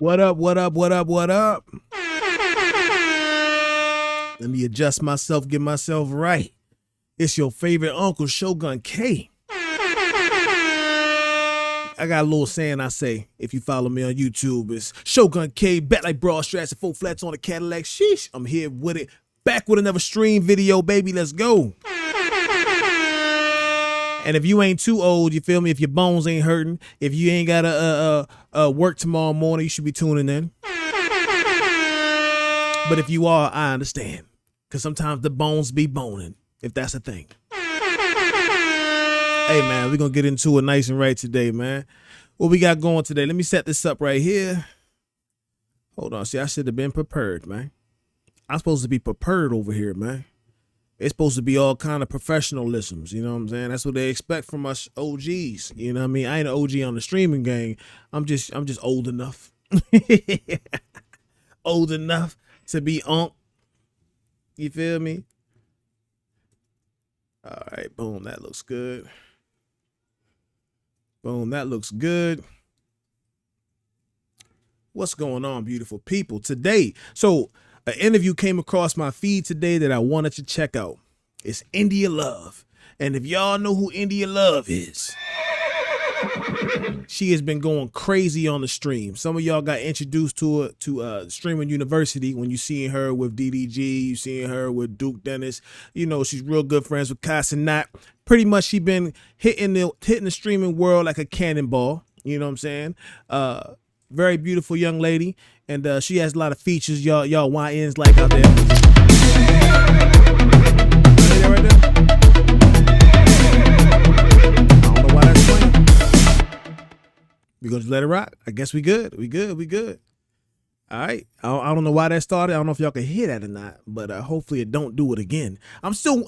What up, what up, what up, what up? Let me adjust myself, get myself right. It's your favorite uncle, Shogun K. I got a little saying I say, if you follow me on YouTube, it's Shogun K, bet like broad strats and 4 flats on a Cadillac. Sheesh, I'm here with it. Back with another stream video, baby. Let's go. And if you ain't too old, you feel me? If your bones ain't hurting, if you ain't got to work tomorrow morning, you should be tuning in. But if you are, I understand. Because sometimes the bones be boning, if that's a thing. Hey, man, we're going to get into it nice and right today, man. What we got going today? Let me set this up right here. Hold on. See, I should have been prepared, man. I'm supposed to be prepared over here, man. It's supposed to be all kind of professionalisms, you know what I'm saying? That's what they expect from us OGs, you know what I mean? I ain't an OG on the streaming game. I'm just old enough. Old enough to be on. You feel me? All right, boom, that looks good. Boom, that looks good. What's going on, beautiful people? Today, an interview came across my feed today that I wanted to check out. It's India Love. And if y'all know who India Love is, she has been going crazy on the stream. Some of y'all got introduced to her to Streaming University when you seeing her with DDG, you seeing her with Duke Dennis. You know, she's real good friends with Casanat. Pretty much she been hitting the streaming world like a cannonball. You know what I'm saying? Very beautiful young lady, and she has a lot of features y'all YNs like out there. Right there? I don't know why that's playing. We gonna just let it rock. I guess we good. We good. All right. I don't know why that started. I don't know if y'all can hear that or not, but hopefully it don't do it again. I'm still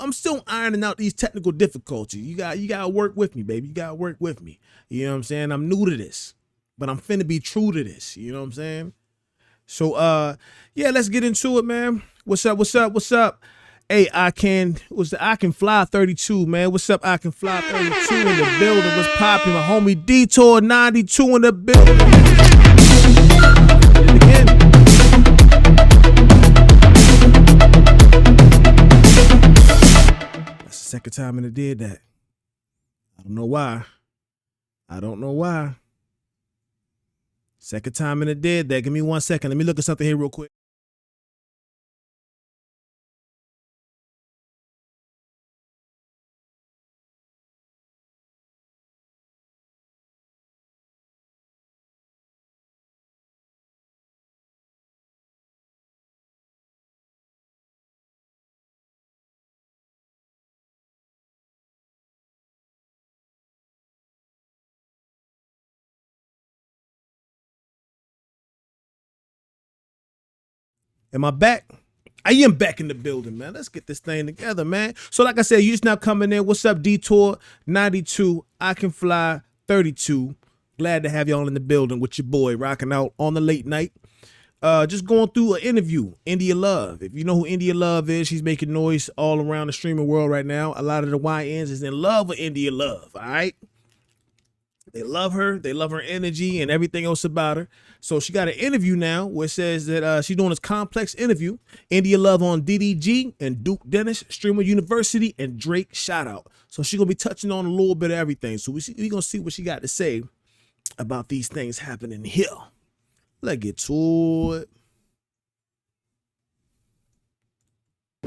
ironing out these technical difficulties. You gotta work with me, baby. You gotta work with me. You know what I'm saying? I'm new to this, but I'm finna be true to this. You know what I'm saying? So, yeah, let's get into it, man. What's up? Hey, I can fly 32, man. What's up? I can fly 32 in the building. What's popping? My homie Detour 92 in the building. Did it again. That's the second time it did that. I don't know why. Second time it did that. Give me 1 second. Let me look at something here real quick. Am I back? I am back in the building, man. Let's get this thing together, man. So like I said, you just now coming in. What's up, Detour 92? I can fly 32. Glad to have y'all in the building with your boy rocking out on the late night. Just going through an interview, India Love. If you know who India Love is, she's making noise all around the streaming world right now. A lot of the YNs is in love with India Love, all right? They love her energy and everything else about her. So she got an interview now where it says that she's doing this complex interview. India Love on DDG and Duke Dennis, Streamer University, and Drake Shoutout. So she's going to be touching on a little bit of everything. So we're going to see what she got to say about these things happening here. Let's get to it.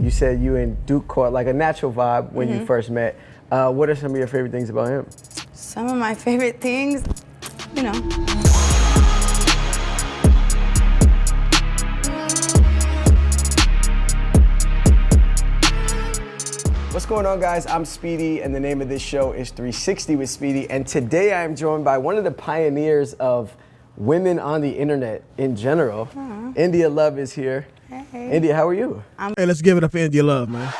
You said you and Duke caught like a natural vibe when you first met. What are some of your favorite things about him? Some of my favorite things, you know. What's going on, guys? I'm Speedy, and the name of this show is 360 with Speedy. And today I am joined by one of the pioneers of women on the internet in general. India Love is here. Hey. India, how are you? Hey, let's give it up for India Love, man.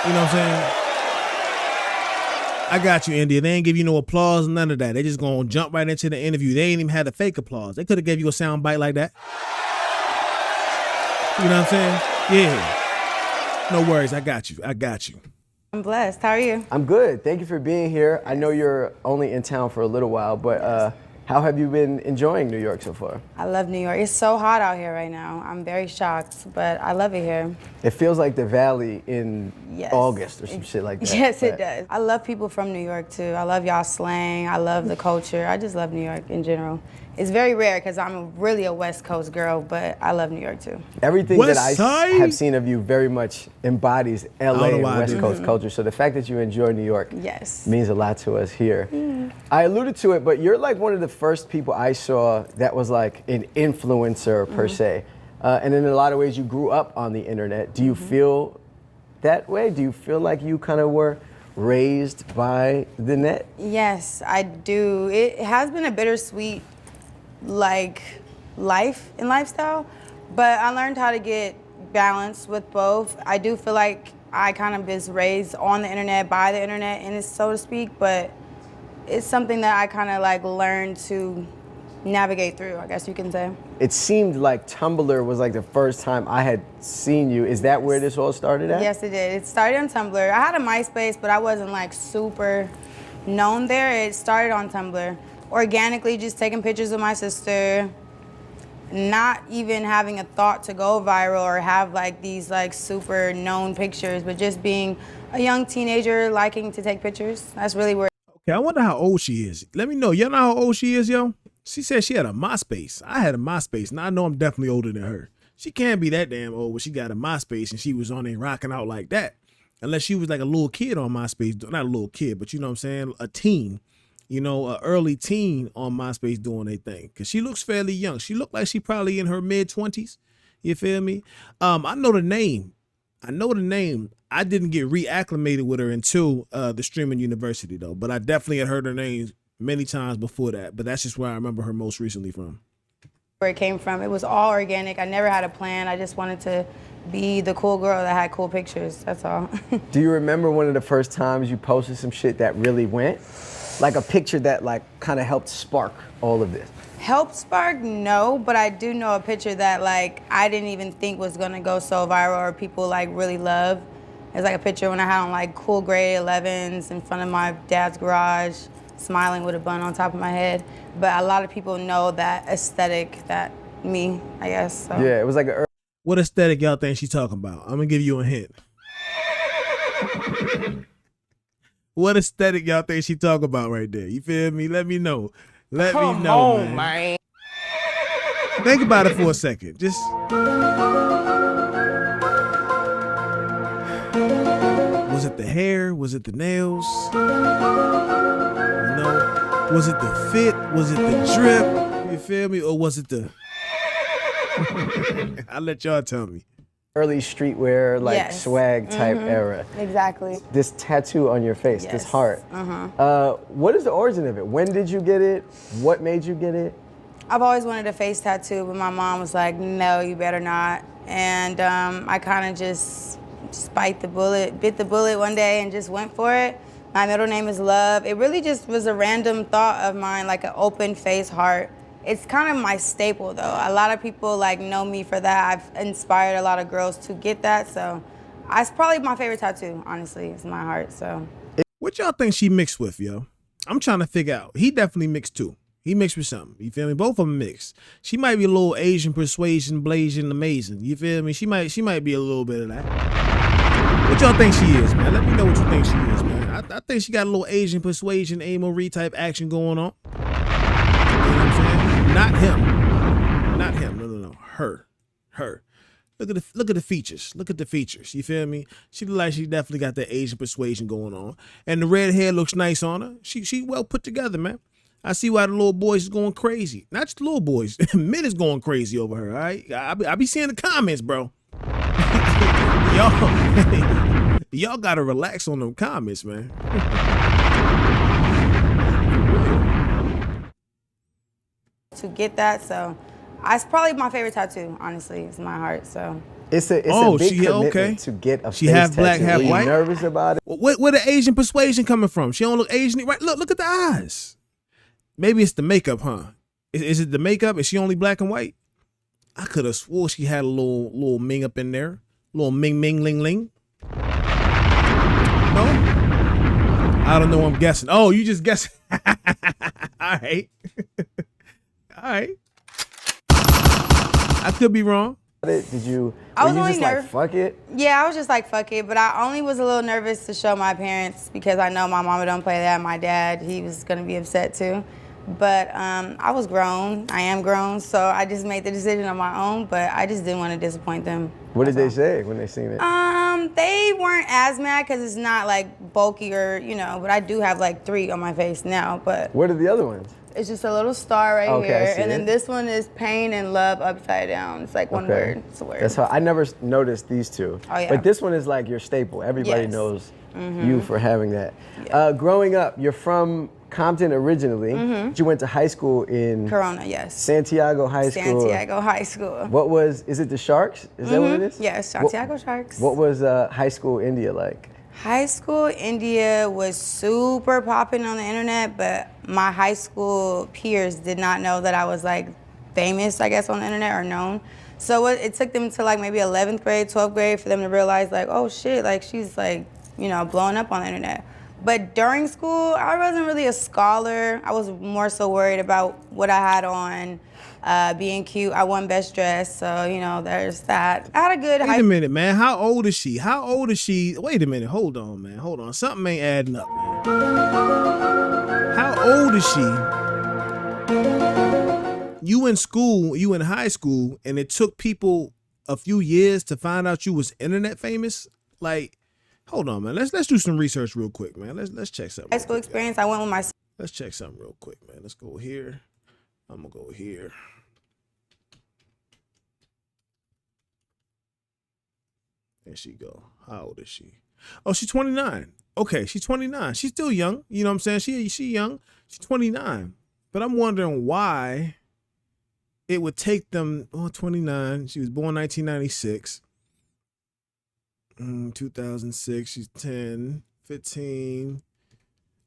You know what I'm saying? I got you, India. They ain't give you no applause, none of that. They just gonna jump right into the interview. They ain't even had a fake applause. They could have gave you a sound bite like that. You know what I'm saying? Yeah. No worries. I got you. I'm blessed. How are you? I'm good. Thank you for being here. I know you're only in town for a little while, but How have you been enjoying New York so far? I love New York. It's so hot out here right now. I'm very shocked, but I love it here. It feels like the Valley in Yes. August or some shit like that. Yes, but it does. I love people from New York too. I love y'all slang. I love the culture. I just love New York in general. It's very rare because I'm really a West Coast girl, but I love New York too. Everything that West I Side? have seen of you very much embodies LA know and why I West do. Coast culture. So the fact that you enjoy New York Yes. means a lot to us here. I alluded to it, but you're like one of the first people I saw that was like an influencer per se. And in a lot of ways you grew up on the internet. Do you feel that way? Do you feel like you kind of were raised by the net? Yes, I do. It has been a bittersweet like life and lifestyle, but I learned how to get balance with both. I do feel like I kind of was raised on the internet, by the internet, and it's so to speak, but it's something that I kind of like learned to navigate through, I guess you can say. It seemed like Tumblr was like the first time I had seen you. Is that where this all started at? Yes, it did. It started on Tumblr. I had a MySpace, but I wasn't like super known there. It started on Tumblr. Organically, just taking pictures of my sister, not even having a thought to go viral or have like these like super known pictures, but just being a young teenager liking to take pictures. That's really where. Okay, I wonder how old she is. Let me know. Y'all know how old she is, yo? She said she had a MySpace. I had a MySpace, and I know I'm definitely older than her. She can't be that damn old when she got a MySpace and she was on there rocking out like that. Unless she was like a little kid on MySpace. Not a little kid, but you know what I'm saying? A teen. You know, an early teen on MySpace doing their thing. Because she looks fairly young. She looked like she probably in her mid-20s. You feel me? I know the name. I didn't get reacclimated with her until the streaming university, though. But I definitely had heard her name many times before that. But that's just where I remember her most recently from. Where it came from. It was all organic. I never had a plan. I just wanted to be the cool girl that had cool pictures. That's all. Do you remember one of the first times you posted some shit that really went? Like a picture that like kind of helped spark all of this? Help spark? No, but I do know a picture that like I didn't even think was gonna go so viral or people like really love. It's like a picture when I had on like cool gray 11s in front of my dad's garage, smiling with a bun on top of my head. But a lot of people know that aesthetic, that me, I guess. So. Yeah, it was like a. What aesthetic y'all think she's talking about? I'm gonna give you a hint. What aesthetic y'all think she talking about right there? You feel me? Let me know. Let me know, man. Think about it for a second. Just was it the hair? Was it the nails? You know, was it the fit? Was it the drip? You feel me? Or was it the? I'll let y'all tell me. Early streetwear, like Yes. swag type era. Exactly. This tattoo on your face, this Yes. heart. What is the origin of it? When did you get it? What made you get it? I've always wanted a face tattoo, but my mom was like, no, you better not. And I kind of just bit the bullet one day and just went for it. My middle name is Love. It really just was a random thought of mine, like an open face heart. It's kind of my staple though. A lot of people like know me for that. I've inspired a lot of girls to get that. So it's probably my favorite tattoo, honestly. It's my heart, so. What y'all think she mixed with, yo? I'm trying to figure out. He definitely mixed too. He mixed with something. You feel me? Both of them mixed. She might be a little Asian persuasion, blazing, amazing. You feel me? She might be a little bit of that. What y'all think she is, man? Let me know what you think she is, man. I think she got a little Asian persuasion, Amory type action going on. You know what I'm saying? Not him. No. Her. Look at the features. Look at the features. You feel me? She look like she definitely got that Asian persuasion going on. And the red hair looks nice on her. She well put together, man. I see why the little boys is going crazy. Not just the little boys. Men is going crazy over her, all right? I be seeing the comments, bro. Y'all gotta relax on them comments, man. To get that, so it's probably my favorite tattoo, honestly. It's my heart, so. It's a big commitment to get a She face half black, tattoo. half Were you white? nervous about it? Where the Asian persuasion coming from? She don't look Asian, right? Look at the eyes. Maybe it's the makeup, huh? Is it the makeup? Is she only black and white? I could have swore she had a little ming up in there, little ming ling ling. No, I don't know. I'm guessing. Oh, you just guessing. All right. All right. I could be wrong. Did you? I was were you only just like, nervous. fuck it? Yeah, I was just like, fuck it. But I only was a little nervous to show my parents because I know my mama don't play that. My dad, he was gonna be upset too. But I was grown. I am grown, so I just made the decision on my own. But I just didn't want to disappoint them. What did they say when they seen it? They weren't as mad because it's not like bulky or but I do have like 3 on my face now. But What are the other ones? it's just a little star right Okay, I here, see and then it. this one is pain and love upside down. It's like one word. It's a word. That's how I never noticed these two. Oh, yeah. But this one is like your staple. Everybody Yes. knows you for having that. Growing up, you're from Compton originally. But you went to high school in Corona, yes. Santiago High School. Santiago High School. What was? Is it the Sharks? Is that what it is? Yes, Santiago Sharks. What was high school India like? High school India was super popping on the internet, but my high school peers did not know that I was like famous, I guess, on the internet or known. So it took them to like maybe 11th grade, 12th grade for them to realize like, oh shit, like she's like, blowing up on the internet. But during school, I wasn't really a scholar. I was more so worried about what I had on, being cute. I won best dress, so there's that. I had a good Wait a minute, man. How old is she? How old is she? Wait a minute. Hold on, man. Hold on. Something ain't adding up, man. How old is she? You in school, you in high school, and it took people a few years to find out you was internet famous? Like, hold on, man. Let's do some research real quick, man. Let's check something. high school experience. I went with my Let's check something real quick, man. Let's go here. I'm gonna go here. There she go. How old is she? Oh, she's 29. Okay, she's 29. She's still young. You know what I'm saying? She young. She's 29. But I'm wondering why it would take them, 29. She was born 1996. 2006. She's 10, 15.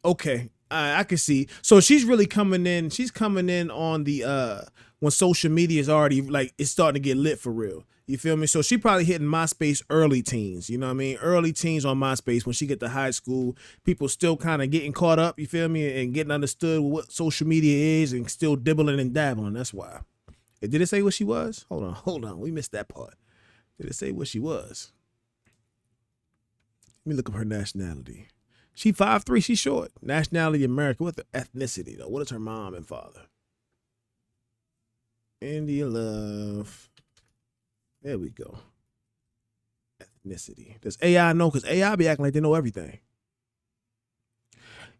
Okay, I can see. So she's really coming in. She's coming in on the when social media is already like it's starting to get lit for real. You feel me? So she probably hitting MySpace early teens. You know what I mean? Early teens on MySpace when she get to high school. People still kind of getting caught up. You feel me? And getting understood what social media is and still dibbling and dabbling. That's why. Did it say what she was? Hold on. We missed that part. Did it say what she was? Let me look up her nationality. She 5'3", she's short. Nationality American. What's the ethnicity though? What is her mom and father? India Love. There we go. Ethnicity. Does AI know? Because AI be acting like they know everything.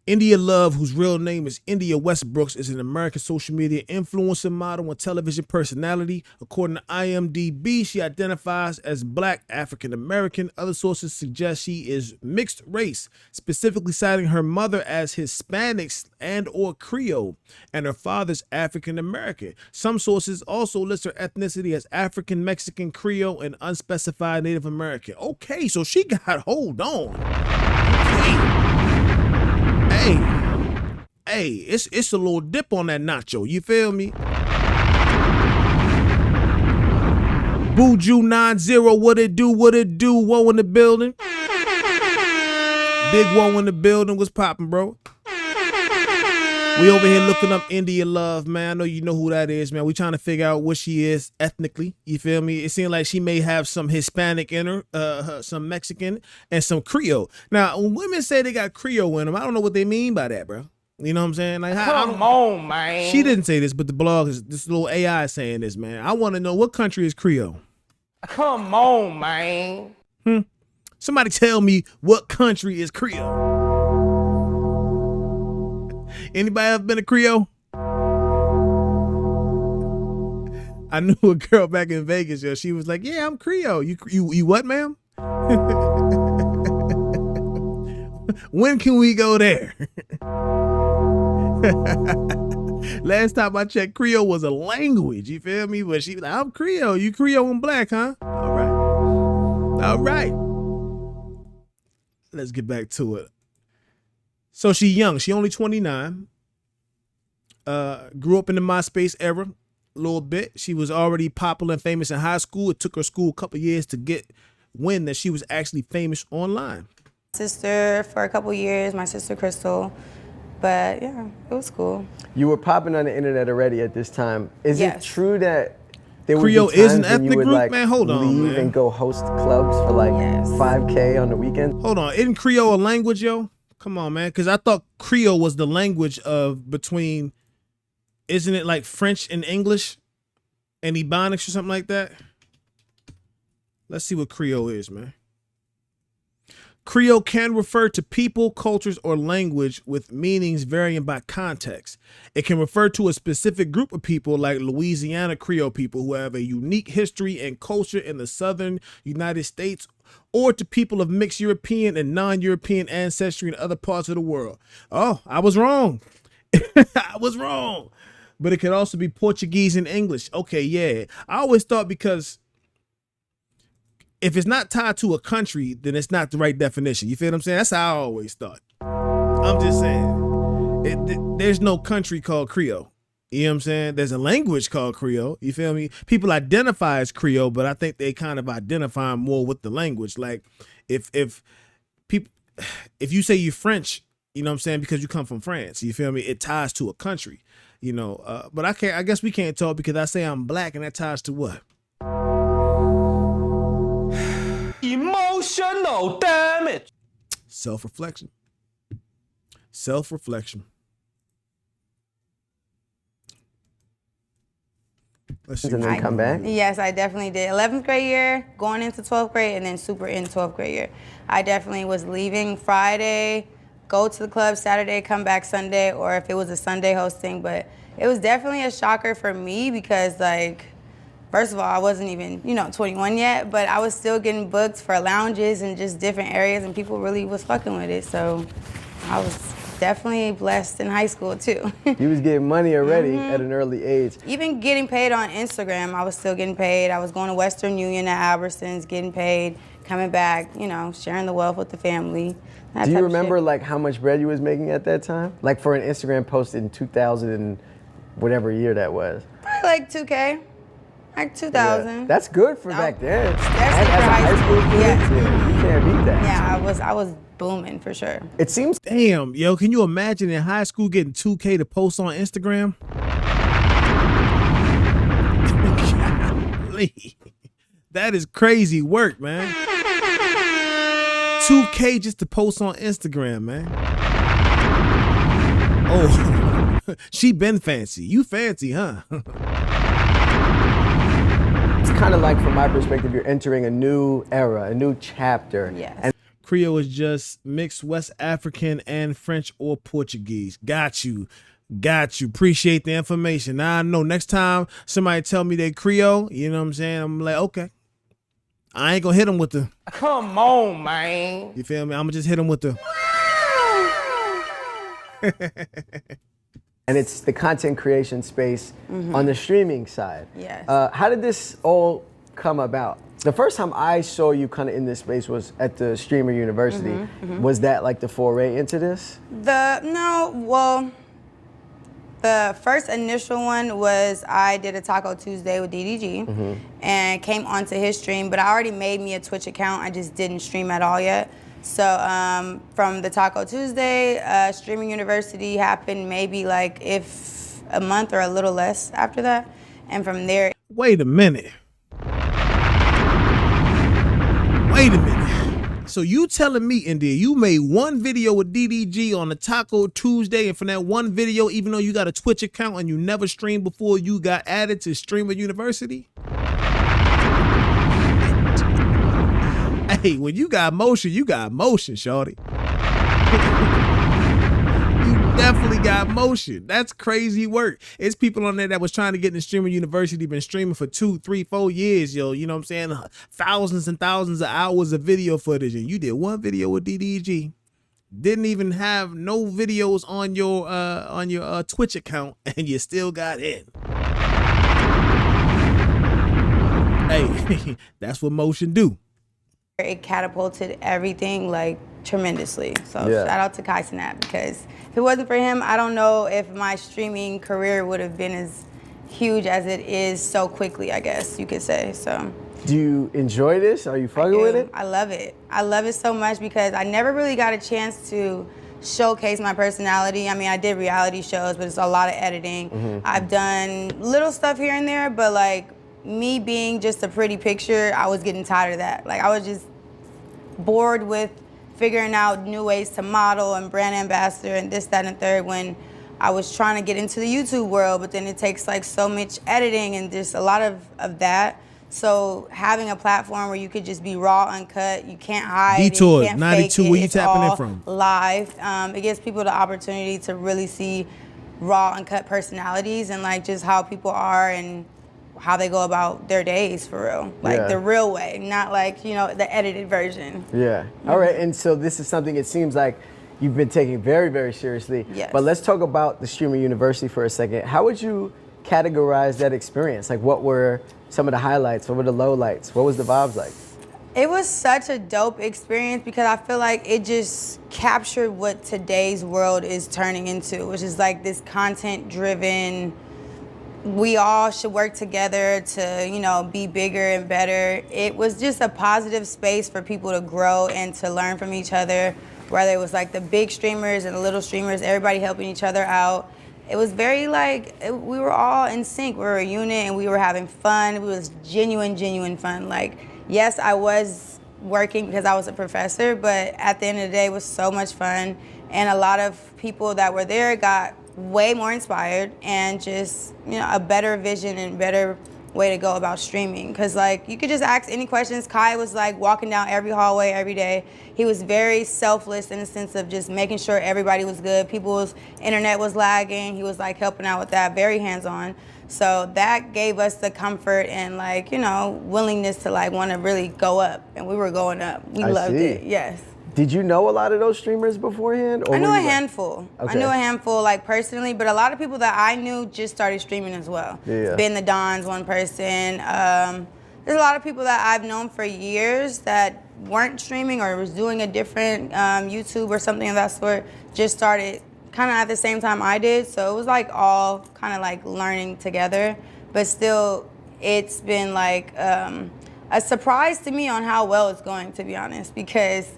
India Love, whose real name is India Westbrooks, is an American social media influencer, model, and television personality. According to IMDb, she identifies as Black African American. Other sources suggest she is mixed race, specifically citing her mother as Hispanic and or Creole, and her father's African American. Some sources also list her ethnicity as African, Mexican, Creole, and unspecified Native American. Okay, so she got, hold on. Hey, it's a little dip on that nacho. You feel me? Buju 90, what it do? Woe in the building. Big Woe in the building. What's popping, bro? We over here looking up India Love, man. I know you know who that is, man. We trying to figure out what she is ethnically. You feel me? It seems like she may have some Hispanic in her, some Mexican, and some Creole. Now, when women say they got Creole in them, I don't know what they mean by that, bro. You know what I'm saying? Like, Come on, man. She didn't say this, but the blog is this little AI is saying this, man. I want to know what country is Creole. Come on, man. Somebody tell me what country is Creole. Anybody ever been to Creole? I knew a girl back in Vegas, yo. She was like, "Yeah, I'm Creole." You what, ma'am? When can we go there? Last time I checked, Creole was a language. You feel me? But she was like, "I'm Creole. You Creole and Black, huh?" All right. Let's get back to it. So she young. She only 29. Grew up in the MySpace era a little bit. She was already popular and famous in high school. It took her school a couple years to get wind that she was actually famous online. Sister for a couple years, my sister Crystal. But yeah, it was cool. You were popping on the internet already at this time. Is it Yes. true that there would Creole be is an times when you ethnic would group? like Man, hold on, leave man. and go host clubs for like Yes. 5K on the weekend? Hold on, isn't Creole a language, yo? Come on, man, because I thought Creole was the language of between, isn't it like French and English and Ebonics or something like that? Let's see what Creole is, man. Creole can refer to people, cultures, or language with meanings varying by context. It can refer to a specific group of people like Louisiana Creole people who have a unique history and culture in the southern United States, or to people of mixed European and non-European ancestry in other parts of the world. Oh, I was wrong. I was wrong. But it could also be Portuguese and English. Okay, yeah. I always thought because if it's not tied to a country, then it's not the right definition. You feel what I'm saying? That's how I always thought. I'm just saying, there's no country called Creole. You know what I'm saying? There's a language called Creole. You feel me? People identify as Creole, but I think they kind of identify more with the language. Like if you say you're French, you know what I'm saying, because you come from France. You feel me? It ties to a country. You know, but I guess we can't talk because I say I'm black, and that ties to what? Emotional damage. Self-reflection. Self-reflection. Let's see. And then come back? Yes, I definitely did. 11th grade year, going into 12th grade, and then super in 12th grade year. I definitely was leaving Friday, go to the club Saturday, come back Sunday, or if it was a Sunday hosting. But it was definitely a shocker for me because, like, first of all, I wasn't even, 21 yet, but I was still getting booked for lounges and just different areas, and people really was fucking with it. So I was definitely blessed in high school, too. You was getting money already at an early age. Even getting paid on Instagram, I was still getting paid. I was going to Western Union at Albertsons, getting paid, coming back, sharing the wealth with the family. Do you remember like how much bread you was making at that time? Like for an Instagram post in 2000 and whatever year that was. Probably like 2K, like 2,000. Yeah. That's good for back then. Especially for As a high school. kid, Yes. yeah, you can't beat that. Yeah, I was booming for sure. It seems Damn, yo, can you imagine in high school getting 2K to post on Instagram? Golly. That is crazy work, man. 2K just to post on Instagram, man. Oh, she been fancy. You fancy, huh? it's kind of like, from my perspective, you're entering a new era, a new chapter. Yes. And Creole is just mixed West African and French or Portuguese. Got you. Got you. Appreciate the information. Now I know next time somebody tell me they Creole, you know what I'm saying? I'm like, okay. I ain't gonna hit them with the, Come on, man. you feel me? I'm gonna just hit them with the. and it's the content creation space on the streaming side. Yes. How did this all come about? The first time I saw you kind of in this space was at the Streamer University. Was that like the foray into this? The first initial one was I did a Taco Tuesday with DDG and came onto his stream, but I already made me a Twitch account. I just didn't stream at all yet. So from the Taco Tuesday, Streaming University happened maybe like if a month or a little less after that. And from there. Wait a minute. Wait a minute. So you telling me, India, you made one video with DDG on the Taco Tuesday, and from that one video, even though you got a Twitch account and you never streamed before, you got added to Streamer University? Hey, when you got motion, shorty. You definitely got motion. That's crazy work. It's people on there that was trying to get in the Streamer University, been streaming for 2, 3, 4 years, yo. You know what I'm saying? Thousands and thousands of hours of video footage, and you did one video with DDG. Didn't even have no videos on your Twitch account, and you still got in. Hey, that's what motion do. It catapulted everything like tremendously. So Yeah. shout out to Kai Snap, because if it wasn't for him, I don't know if my streaming career would have been as huge as it is so quickly, I guess you could say. So Do you enjoy this? Are you fucking with it? I love it. I love it so much because I never really got a chance to showcase my personality. I mean, I did reality shows, but it's a lot of editing. I've done little stuff here and there, but like me being just a pretty picture, I was getting tired of that. Like I was just bored with figuring out new ways to model and brand ambassador and this, that, and the third when I was trying to get into the YouTube world, but then it takes like so much editing and just a lot of that. So having a platform where you could just be raw, uncut, you can't hide, Detour you can't 92, fake it, where you it's tapping in all from? live. It gives people the opportunity to really see raw, uncut personalities and like just how people are and how they go about their days for real. Like the real way, not like, you know, the edited version. Yeah. All right, and so this is something it seems like you've been taking very, very seriously. Yes. But let's talk about the Streamer University for a second. How would you categorize that experience? Like what were some of the highlights? What were the lowlights? What was the vibes like? It was such a dope experience because I feel like it just captured what today's world is turning into, which is like this content-driven, we all should work together to, you know, be bigger and better. It was just a positive space for people to grow and to learn from each other, whether it was like the big streamers and the little streamers, everybody helping each other out. It was very like, we were all in sync. We were a unit and we were having fun. It was genuine fun. Like, yes, I was working because I was a professor, but at the end of the day, it was so much fun. And a lot of people that were there got way more inspired and just, you know, a better vision and better way to go about streaming. Cause like you could just ask any questions. Kai was like walking down every hallway every day. He was very selfless in the sense of just making sure everybody was good. People's internet was lagging. He was like helping out with that, very hands-on. So that gave us the comfort and like, you know, willingness to like want to really go up. And we were going up. We loved it, yes. Did you know a lot of those streamers beforehand? Or I knew were a you like- handful. Okay. I knew a handful, like personally, but a lot of people that I knew just started streaming as well. Yeah. Ben the Don's one person. There's a lot of people that I've known for years that weren't streaming or was doing a different YouTube or something of that sort, just started kind of at the same time I did. So it was like all kind of like learning together, but still it's been like a surprise to me on how well it's going, to be honest, because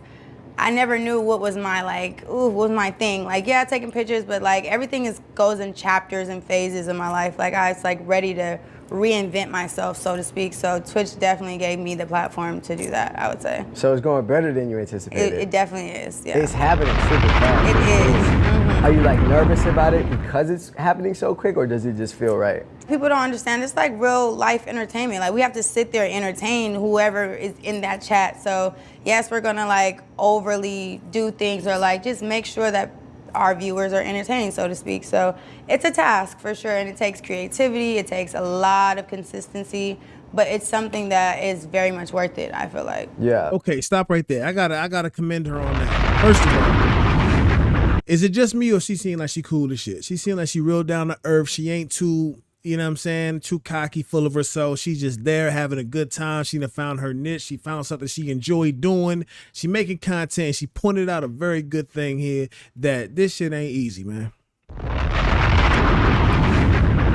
I never knew what was my like, what was my thing. Like, yeah, taking pictures, but like everything goes in chapters and phases of my life. Like I was like ready to reinvent myself, so to speak. So Twitch definitely gave me the platform to do that, I would say. So it's going better than you anticipated. It definitely is, yeah. It's happening super fast. It is. Mm-hmm. Are you like nervous about it because it's happening so quick, or does it just feel right? People don't understand. It's like real life entertainment. Like we have to sit there and entertain whoever is in that chat. So yes, we're gonna like overly do things or like just make sure that our viewers are entertained, so to speak. So it's a task for sure, and it takes creativity. It takes a lot of consistency, but it's something that is very much worth it, I feel like. Yeah. Okay, stop right there. I gotta commend her on that. First of all, is it just me or she seem like she cool as shit? She seem like she real down to earth. She ain't too, you know what I'm saying, too cocky, full of herself. She's just there having a good time. She done found her niche. She found something she enjoyed doing. She making content. She pointed out a very good thing here, that this shit ain't easy, man.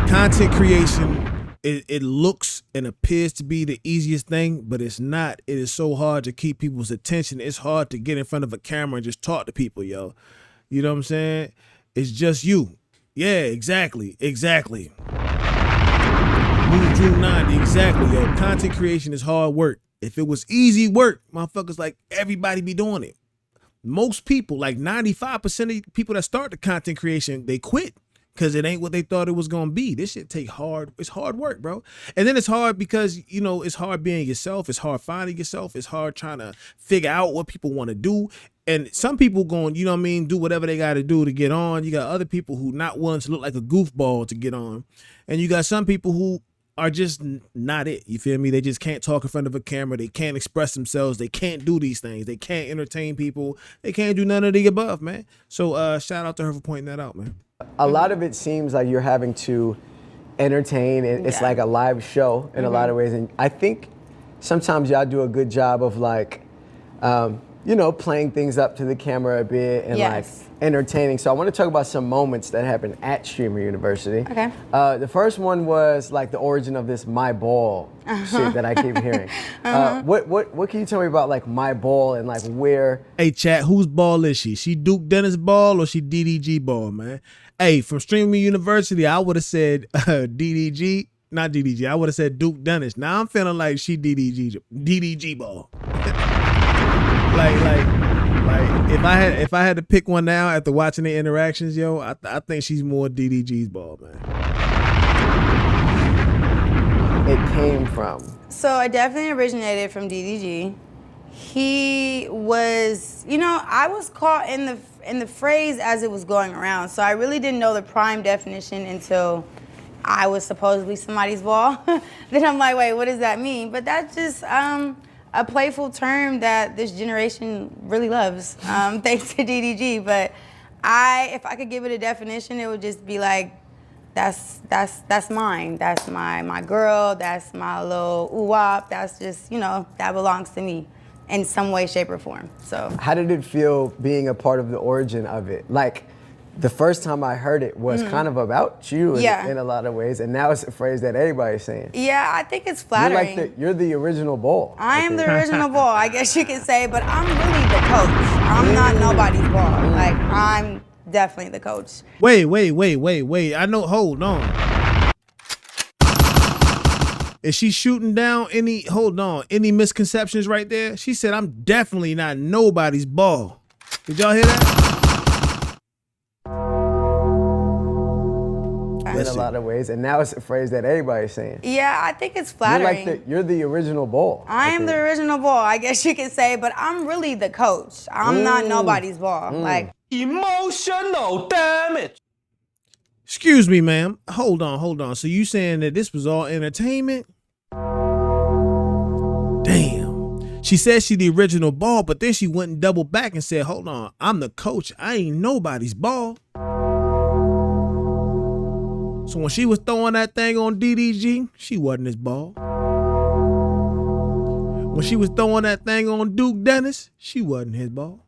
Content creation, it looks and appears to be the easiest thing, but it's not. It is so hard to keep people's attention. It's hard to get in front of a camera and just talk to people, yo. You know what I'm saying? It's just you. Yeah, exactly. Move June 90, exactly, yo. Content creation is hard work. If it was easy work, motherfuckers like everybody be doing it. Most people, like 95% of people that start the content creation, they quit because it ain't what they thought it was gonna be. This shit take hard. It's hard work, bro. And then it's hard because, you know, it's hard being yourself. It's hard finding yourself. It's hard trying to figure out what people want to do. And some people going, you know what I mean, do whatever they got to do to get on. You got other people who not willing to look like a goofball to get on. And you got some people who are just not it. You feel me? They just can't talk in front of a camera. They can't express themselves. They can't do these things. They can't entertain people. They can't do none of the above, man. So shout out to her for pointing that out, man. A lot of it seems like you're having to entertain, and it's like a live show in a lot of ways. And I think sometimes y'all do a good job of like you know, playing things up to the camera a bit and Yes. like entertaining. So I want to talk about some moments that happened at Streamer University. Okay. The first one was like the origin of this my ball shit that I keep hearing. What can you tell me about like my ball and like where? Hey, chat, whose ball is she? She Duke Dennis ball or she DDG ball, man? Hey, from Streamer University, I would have said DDG, not DDG. I would have said Duke Dennis. Now I'm feeling like she DDG ball. like if I had to pick one now after watching the interactions, yo, I think she's more DDG's ball, man. It came from. So it definitely originated from DDG. He was, you know, I was caught in the phrase as it was going around. So I really didn't know the prime definition until I was supposedly somebody's ball. Then I'm like, wait, what does that mean? But that's just a playful term that this generation really loves, thanks to DDG. But if I could give it a definition, it would just be like, that's mine. That's my girl. That's my little ooh-wop. That's just, you know, that belongs to me in some way, shape, or form. So How did it feel being a part of the origin of it? Like, the first time I heard it was kind of about you in a lot of ways, and now it's a phrase that everybody's saying. yeah, I think it's flattering. You're the original ball. I am the original ball, I guess you could say, but I'm really the coach. I'm not nobody's ball. Like, I'm definitely the coach. Wait. I know, hold on. Is she shooting down any misconceptions right there? She said, I'm definitely not nobody's ball. Did y'all hear that? In a lot of ways, and now it's a phrase that everybody's saying. Yeah, I think it's flattering. You're the original ball. I am the original ball, I guess you could say, but I'm really the coach. I'm not nobody's ball. Like, Emotional damage. Excuse me, ma'am. Hold on. So you saying that this was all entertainment? Damn. She said she the original ball, but then she went and doubled back and said, hold on, I'm the coach. I ain't nobody's ball. So when she was throwing that thing on DDG, she wasn't his ball. When she was throwing that thing on Duke Dennis, she wasn't his ball.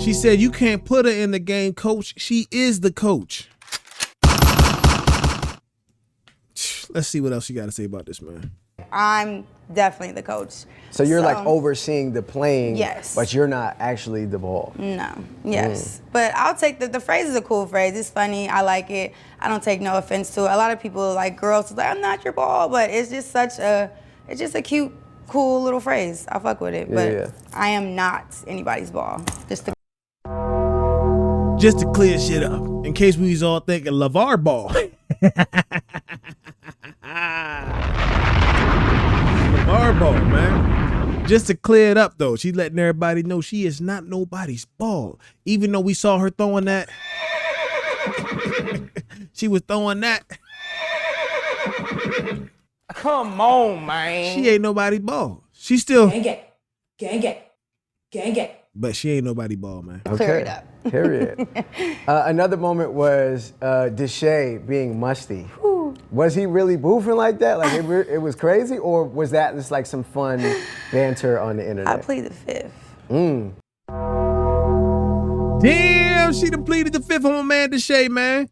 She said, you can't put her in the game, coach. She is the coach. Let's see what else you got to say about this, man. I'm definitely the coach. So you're like overseeing the playing, yes, but you're not actually the ball. No, yes. But I'll take the phrase is a cool phrase. It's funny. I like it. I don't take no offense to it. A lot of people, like girls, like, I'm not your ball, but it's just it's just a cute, cool little phrase. I fuck with it. But I am not anybody's ball. Just to clear shit up, in case we was all thinking LeVar Ball. LeVar Ball, man. Just to clear it up, though, she's letting everybody know she is not nobody's ball. Even though we saw her throwing that. She was throwing that. Come on, man. She ain't nobody's ball. She still. Gang it. But she ain't nobody ball, man. Okay. Clear it up. Period. Another moment was DDG being musty. Was he really boofing like that? Like it was crazy, or was that just like some fun banter on the internet? I plead the fifth. Damn, she done pleaded the fifth on my man DDG, man.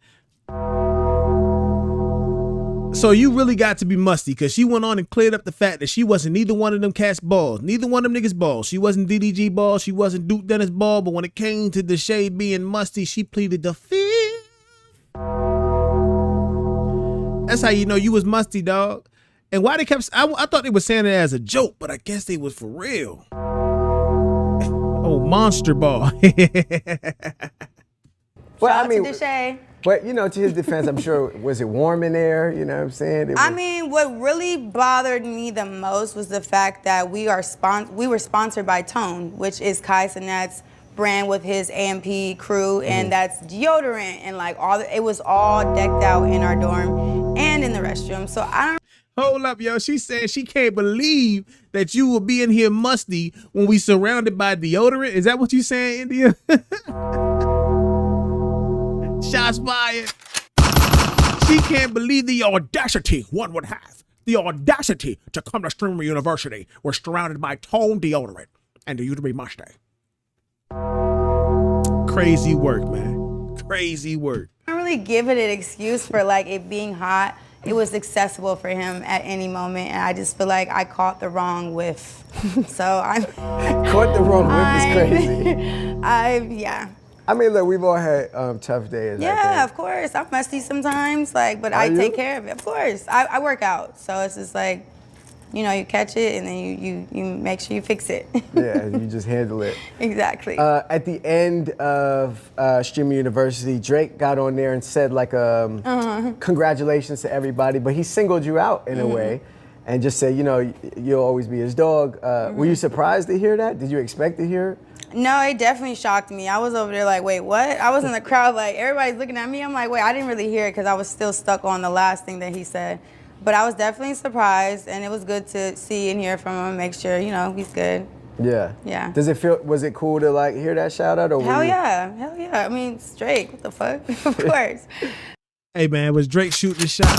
So you really got to be musty, because she went on and cleared up the fact that she wasn't neither one of them cats balls, neither one of them niggas balls. She wasn't DDG ball, she wasn't Duke Dennis ball, but when it came to DDG being musty, she pleaded the fifth. That's how you know you was musty, dog. And why they kept, I thought they were saying it as a joke, but I guess they was for real. Oh, monster ball. Well, Shout I mean, out to DDG. but you know, to his defense, I'm sure, was it warm in there? You know what I'm saying? I mean, what really bothered me the most was the fact that we were sponsored by Tone, which is Kai Sinet's brand with his AMP crew, and that's deodorant and like it was all decked out in our dorm and in the restroom. So I don't. Hold up, yo. She said she can't believe that you will be in here musty when we surrounded by deodorant. Is that what you saying, India? Shots fired. She can't believe the audacity one would have the audacity to come to Streamer University. We're surrounded by Tone deodorant and the Udemy mustache. Crazy work, man. Crazy work. I don't really give it an excuse for like it being hot. It was accessible for him at any moment, and I just feel like I caught the wrong whiff. So I'm Caught the wrong whip is crazy. yeah. I mean, look, we've all had tough days. Yeah, of course. I'm musty sometimes, like, but I you? take care of it. Of course, I work out, so it's just like, you know, you catch it and then you make sure you fix it. Yeah, you just handle it. Exactly. At the end of Streamer University, Drake got on there and said like, congratulations to everybody, but he singled you out in a way and just said, you know, you'll always be his dog. Were you surprised to hear that? Did you expect to hear it? No, it definitely shocked me. I was over there like, wait, what? I was in the crowd like, everybody's looking at me. I'm like, wait, I didn't really hear it because I was still stuck on the last thing that he said. But I was definitely surprised, and it was good to see and hear from him, make sure, you know, he's good. Yeah. Yeah. Was it cool to like hear that shout out? Or Hell yeah. I mean, it's Drake, what the fuck? Of course. Hey, man, was Drake shooting the shot?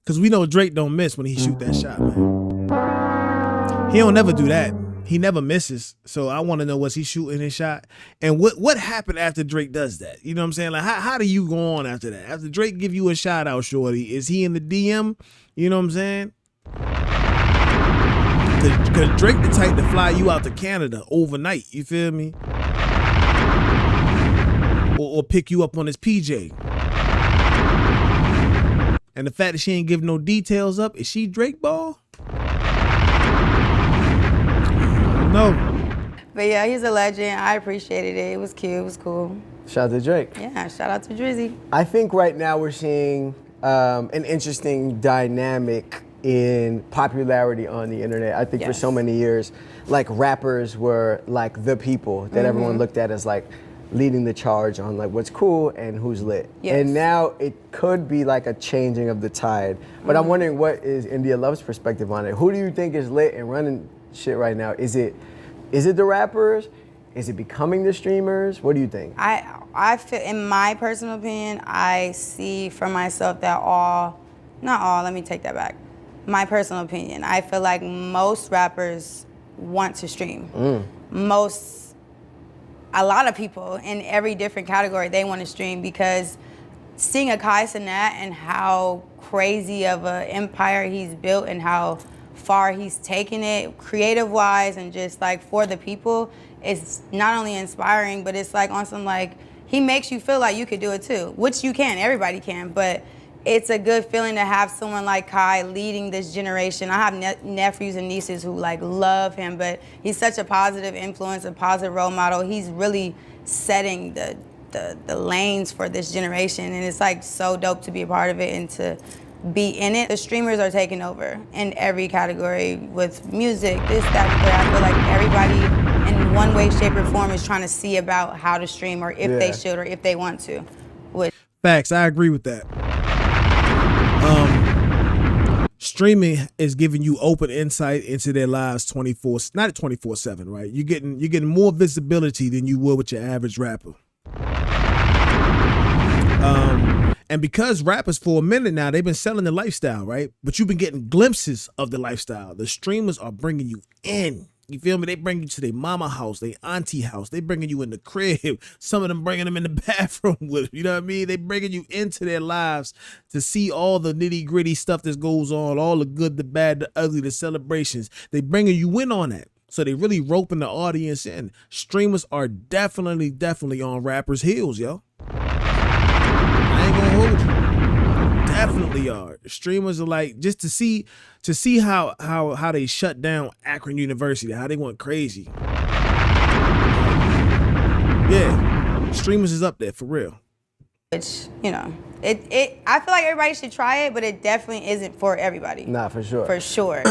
Because we know Drake don't miss when he shoot that shot, man. He don't never do that. He never misses. So I want to know, was he shooting his shot? And what happened after Drake does that? You know what I'm saying? Like, how do you go on after that? After Drake give you a shout out, shorty, is he in the DM? You know what I'm saying? Because Drake the type to fly you out to Canada overnight. You feel me? Or pick you up on his PJ. And the fact that she ain't give no details up, is she Drake ball? No. But yeah, he's a legend. I appreciated it. It was cute. It was cool. Shout out to Drake. Yeah, shout out to Drizzy. I think right now we're seeing an interesting dynamic in popularity on the internet. I think for Yes. so many years, like rappers were like the people that everyone looked at as like leading the charge on like what's cool and who's lit. Yes. And now it could be like a changing of the tide. But I'm wondering, what is India Love's perspective on it? Who do you think is lit and running shit right now? Is it the rappers? Is it becoming the streamers? What do you think? I feel, in my personal opinion, I see for myself that not all, let me take that back. My personal opinion, I feel like most rappers want to stream. A lot of people in every different category, they want to stream, because seeing a Kai Cenat and how crazy of an empire he's built and how far he's taken it creative-wise and just like for the people, it's not only inspiring, but it's like on some like, he makes you feel like you could do it too, which you can, everybody can, but it's a good feeling to have someone like Kai leading this generation. I have nephews and nieces who like love him, but he's such a positive influence, a positive role model. He's really setting the lanes for this generation, and it's like so dope to be a part of it and to be in it. The streamers are taking over in every category with music, this, that, and that. I feel like everybody in one way, shape, or form is trying to see about how to stream or if they should or if they want to. Facts, I agree with that. Streaming is giving you open insight into their lives 24/7, right? You're getting more visibility than you would with your average rapper. And because rappers for a minute now, they've been selling the lifestyle, right? But you've been getting glimpses of the lifestyle. The streamers are bringing you in. You feel me? They bring you to their mama house, their auntie house. They bringing you in the crib. Some of them bringing them in the bathroom with them. You know what I mean? They bringing you into their lives to see all the nitty gritty stuff that goes on, all the good, the bad, the ugly, the celebrations. They bringing you in on that. So they really roping the audience in. Streamers are definitely on rappers' heels, yo. I ain't gonna hold you. Definitely are. Streamers are like, just to see how they shut down Akron University, how they went crazy. Yeah, streamers is up there for real. Which, you know, I feel like everybody should try it, but it definitely isn't for everybody. Nah, for sure. For sure.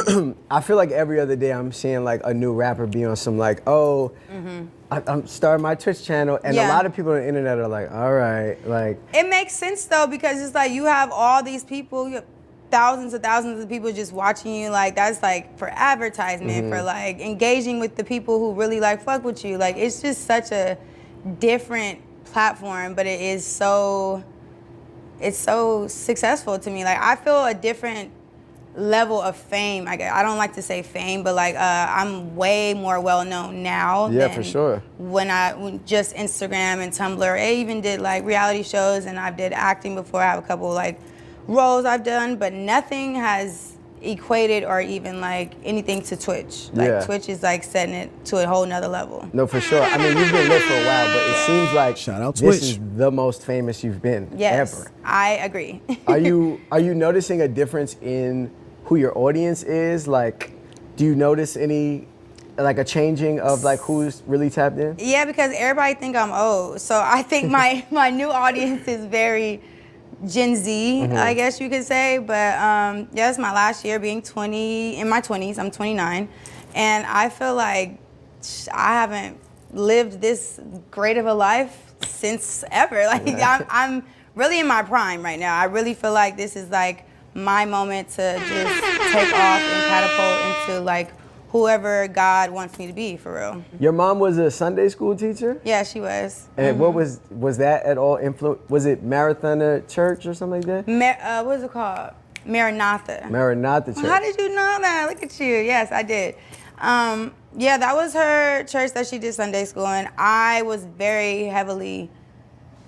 I feel like every other day I'm seeing like a new rapper be on some like, I'm starting my Twitch channel, and a lot of people on the internet are like, all right, like. It makes sense though, because it's like you have all these people, you have thousands of people just watching you. Like that's like for advertisement, for like engaging with the people who really like fuck with you. Like it's just such a different platform, but it's so successful to me. Like I feel a different level of fame. I don't like to say fame, but like I'm way more well known now. Yeah, than for sure. When just Instagram and Tumblr. I even did like reality shows, and I did acting before. I have a couple like roles I've done, but nothing has equated or even like anything to Twitch. Like Yeah. Twitch is like setting it to a whole nother level. No, for sure. I mean, you've been lit for a while, but it seems like Shout-out this Twitch. is the most famous you've been Yes, ever. I agree. Are you noticing a difference in who your audience is? Like, do you notice any, like a changing of like who's really tapped in? Yeah, because everybody think I'm old. So I think my new audience is very Gen Z, I guess you could say. But yeah, it's my last year being 20, in my 20s. I'm 29. And I feel like I haven't lived this great of a life since ever. Like I'm really in my prime right now. I really feel like this is like my moment to just take off and catapult into like whoever God wants me to be, for real. Your mom was a Sunday school teacher? Yeah, she was. And what was that at all was it Marathoner Church or something like that? What is it called? Maranatha. Maranatha Church. How did you know that? Look at you. Yes, I did. Yeah, that was her church that she did Sunday school in. I was very heavily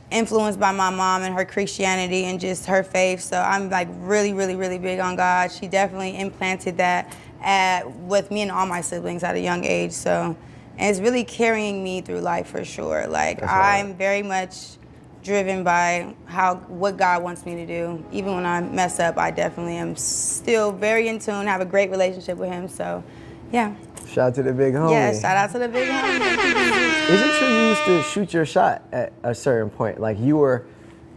influenced by my mom and her Christianity and just her faith. So I'm like really, really, really big on God. She definitely implanted that with me and all my siblings at a young age. So, and it's really carrying me through life for sure. Like I'm very much driven by what God wants me to do. Even when I mess up, I definitely am still very in tune, have a great relationship with him. So, yeah. Shout out to the big homie. Yeah, shout out to the big homie. Is it true you used to shoot your shot at a certain point? Like you were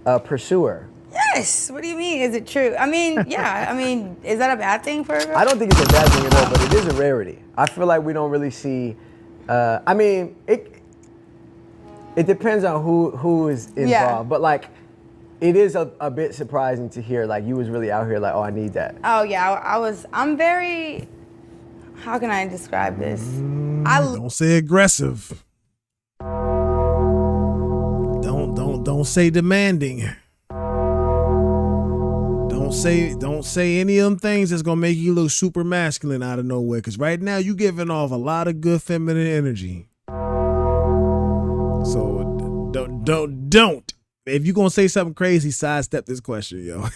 a pursuer? Yes. What do you mean? Is it true? I mean, yeah. I mean, is that a bad thing for a girl? I don't think it's a bad thing at all, but it is a rarity. I feel like we don't really see. I mean, it depends on who is involved, Yeah. but like, it is a bit surprising to hear like you was really out here like, oh, I need that. Oh yeah, I'm very. How can I describe this? Don't say aggressive. Don't say demanding. Don't say any of them things that's gonna make you look super masculine out of nowhere. Cause right now you giving off a lot of good feminine energy. So don't. If you gonna say something crazy, sidestep this question, yo.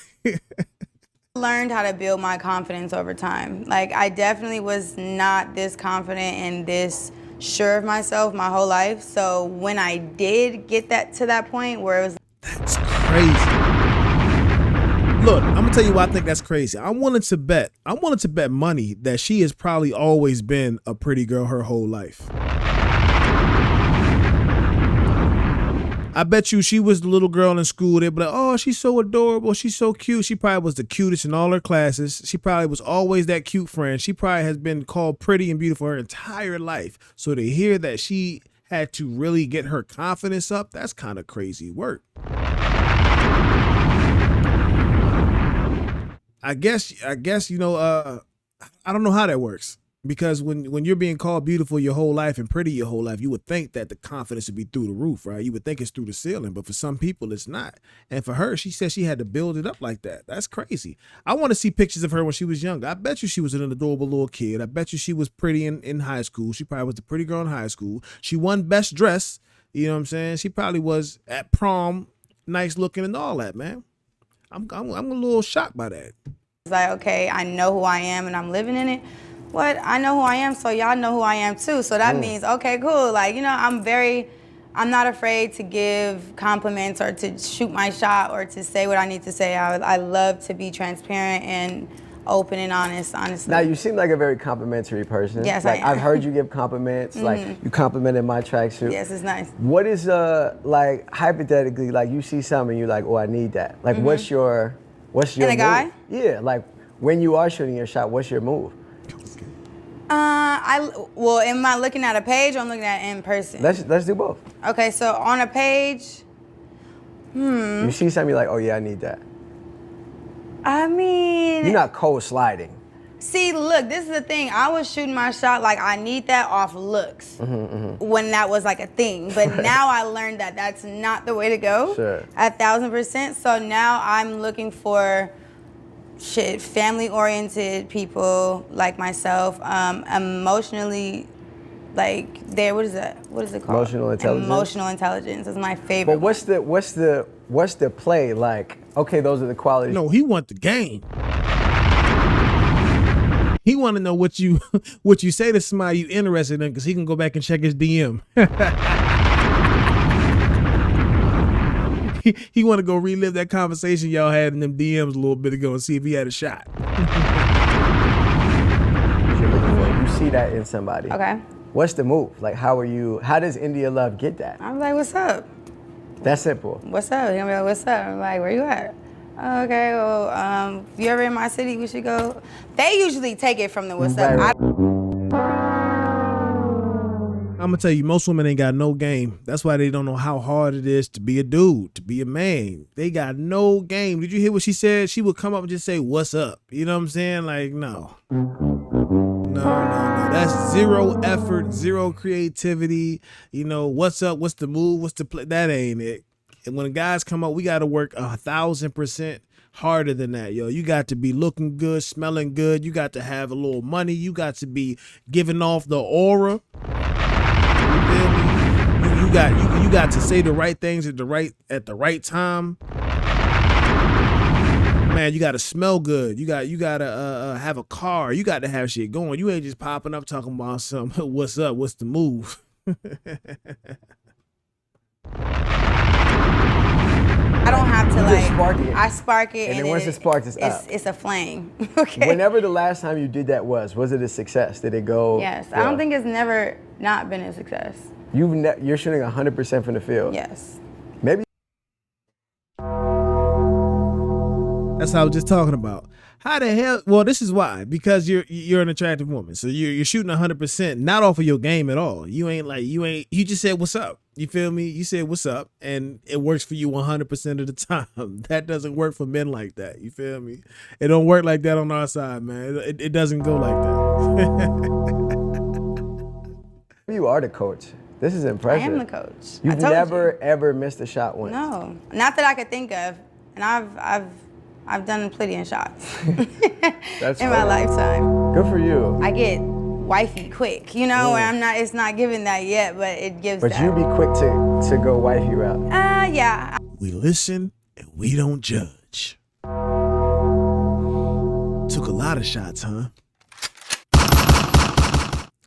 learned how to build my confidence over time. Like I definitely was not this confident and this sure of myself my whole life. So when I did get to that point where it was That's crazy. Look, I'm gonna tell you why I think that's crazy. I wanted to bet money that she has probably always been a pretty girl her whole life. I bet you she was the little girl in school. They'd be like, oh, she's so adorable. She's so cute. She probably was the cutest in all her classes. She probably was always that cute friend. She probably has been called pretty and beautiful her entire life. So to hear that she had to really get her confidence up, that's kind of crazy work. I guess, you know, I don't know how that works. Because when you're being called beautiful your whole life and pretty your whole life, you would think that the confidence would be through the roof, right? You would think it's through the ceiling, but for some people it's not. And for her, she said she had to build it up like that. That's crazy. I want to see pictures of her when she was younger. I bet you she was an adorable little kid. I bet you she was pretty in high school. She probably was the pretty girl in high school. She won best dress. You know what I'm saying? She probably was at prom, nice looking and all that, man. I'm a little shocked by that. It's like, okay, I know who I am and I'm living in it. What? I know who I am, so y'all know who I am too. So that means, okay, cool. Like, you know, I'm not afraid to give compliments or to shoot my shot or to say what I need to say. I love to be transparent and open and honest, honestly. Now, you seem like a very complimentary person. Yes, like, I am. I've heard you give compliments. Like, you complimented my tracksuit. Yes, it's nice. What is, like, hypothetically, like, you see something, you're like, oh, I need that. Like, what's your In a move? guy? Yeah, like, when you are shooting your shot, what's your move? Am I looking at a page or I'm looking at it in person? Let's do both. Okay, so on a page, You see something, you're like, oh, yeah, I need that. I mean... You're not cold sliding. See, look, this is the thing. I was shooting my shot like I need that off looks when that was like a thing. But now I learned that that's not the way to go. Sure. 1,000%. So now I'm looking for family-oriented people like myself, emotionally, like what is it called? Emotional intelligence? Emotional intelligence is my favorite. But what's the play like? Okay, those are the qualities. No, he want the game. He want to know what you say to somebody you interested in, because he can go back and check his DM. He want to go relive that conversation y'all had in them DMs a little bit ago and see if he had a shot. You see that in somebody. Okay. What's the move? Like, how does India Love get that? I'm like, what's up? That's simple. What's up? He'll be like, what's up? I'm like, where you at? "Oh, okay, well, if you ever in my city, we should go." They usually take it from the what's up. Right. I'm gonna tell you, most women ain't got no game. That's why they don't know how hard it is to be a dude, to be a man. They got no game. Did you hear what she said? She would come up and just say, "What's up?" You know what I'm saying? Like, no. That's zero effort, zero creativity. You know, what's up? What's the move? What's the play? That ain't it. And when guys come up, we got to work 1,000% harder than that, yo. You got to be looking good, smelling good. You got to have a little money. You got to be giving off the aura. You feel me? You got to say the right things at the right time. Man, you got to smell good. You got to have a car. You got to have shit going. You ain't just popping up talking about something. What's up? What's the move? I don't have to You just spark it. I spark it, And then once it sparks, it's up. It's a flame. Okay. Whenever the last time you did that was it a success? Did it go? Yes, I don't think it's never not been a success. You're shooting 100% from the field. Yes. Maybe. That's what I was just talking about. How the hell? Well, this is why. Because you're an attractive woman, so you're shooting 100%, not off of your game at all. You just said what's up. You feel me? You said what's up, and it works for you 100% of the time. That doesn't work for men like that. You feel me? It don't work like that on our side, man. It doesn't go like that. You are the coach. This is impressive. I am the coach. You've I told never you. ever missed a shot once. No, not that I could think of, and I've done plenty of shots That's in my funny. lifetime. Good for you. I get wifey quick, you know, and it's not giving that yet, but it gives But that. you be quick to go wife you out. Yeah. We listen and we don't judge. Took a lot of shots, huh?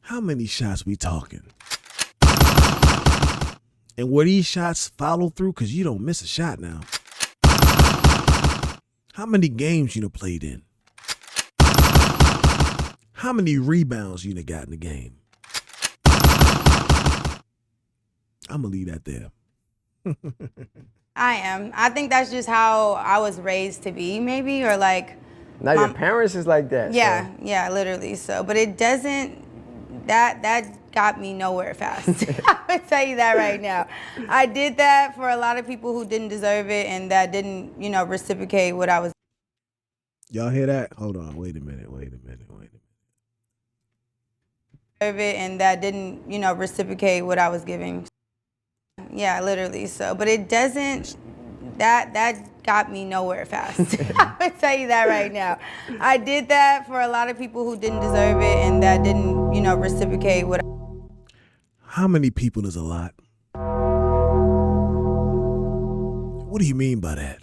How many shots we talking? And were these shots follow through? Because you don't miss a shot now. How many games you done played in? How many rebounds you done got in the game? I'm going to leave that there. I am. I think that's just how I was raised to be, maybe, or like. Now your parents is like that. Yeah, so. yeah, literally. So, but it doesn't. That got me nowhere fast. I would tell you that right now. I did that for a lot of people who didn't deserve it and that didn't, reciprocate what I was. Y'all hear that? Hold on. Wait a minute. Deserve it and that didn't, reciprocate what I was giving. Yeah, literally. So, but it doesn't. That got me nowhere fast. I would tell you that right now. I did that for a lot of people who didn't deserve it and that didn't, reciprocate what. How many people is a lot? What do you mean by that?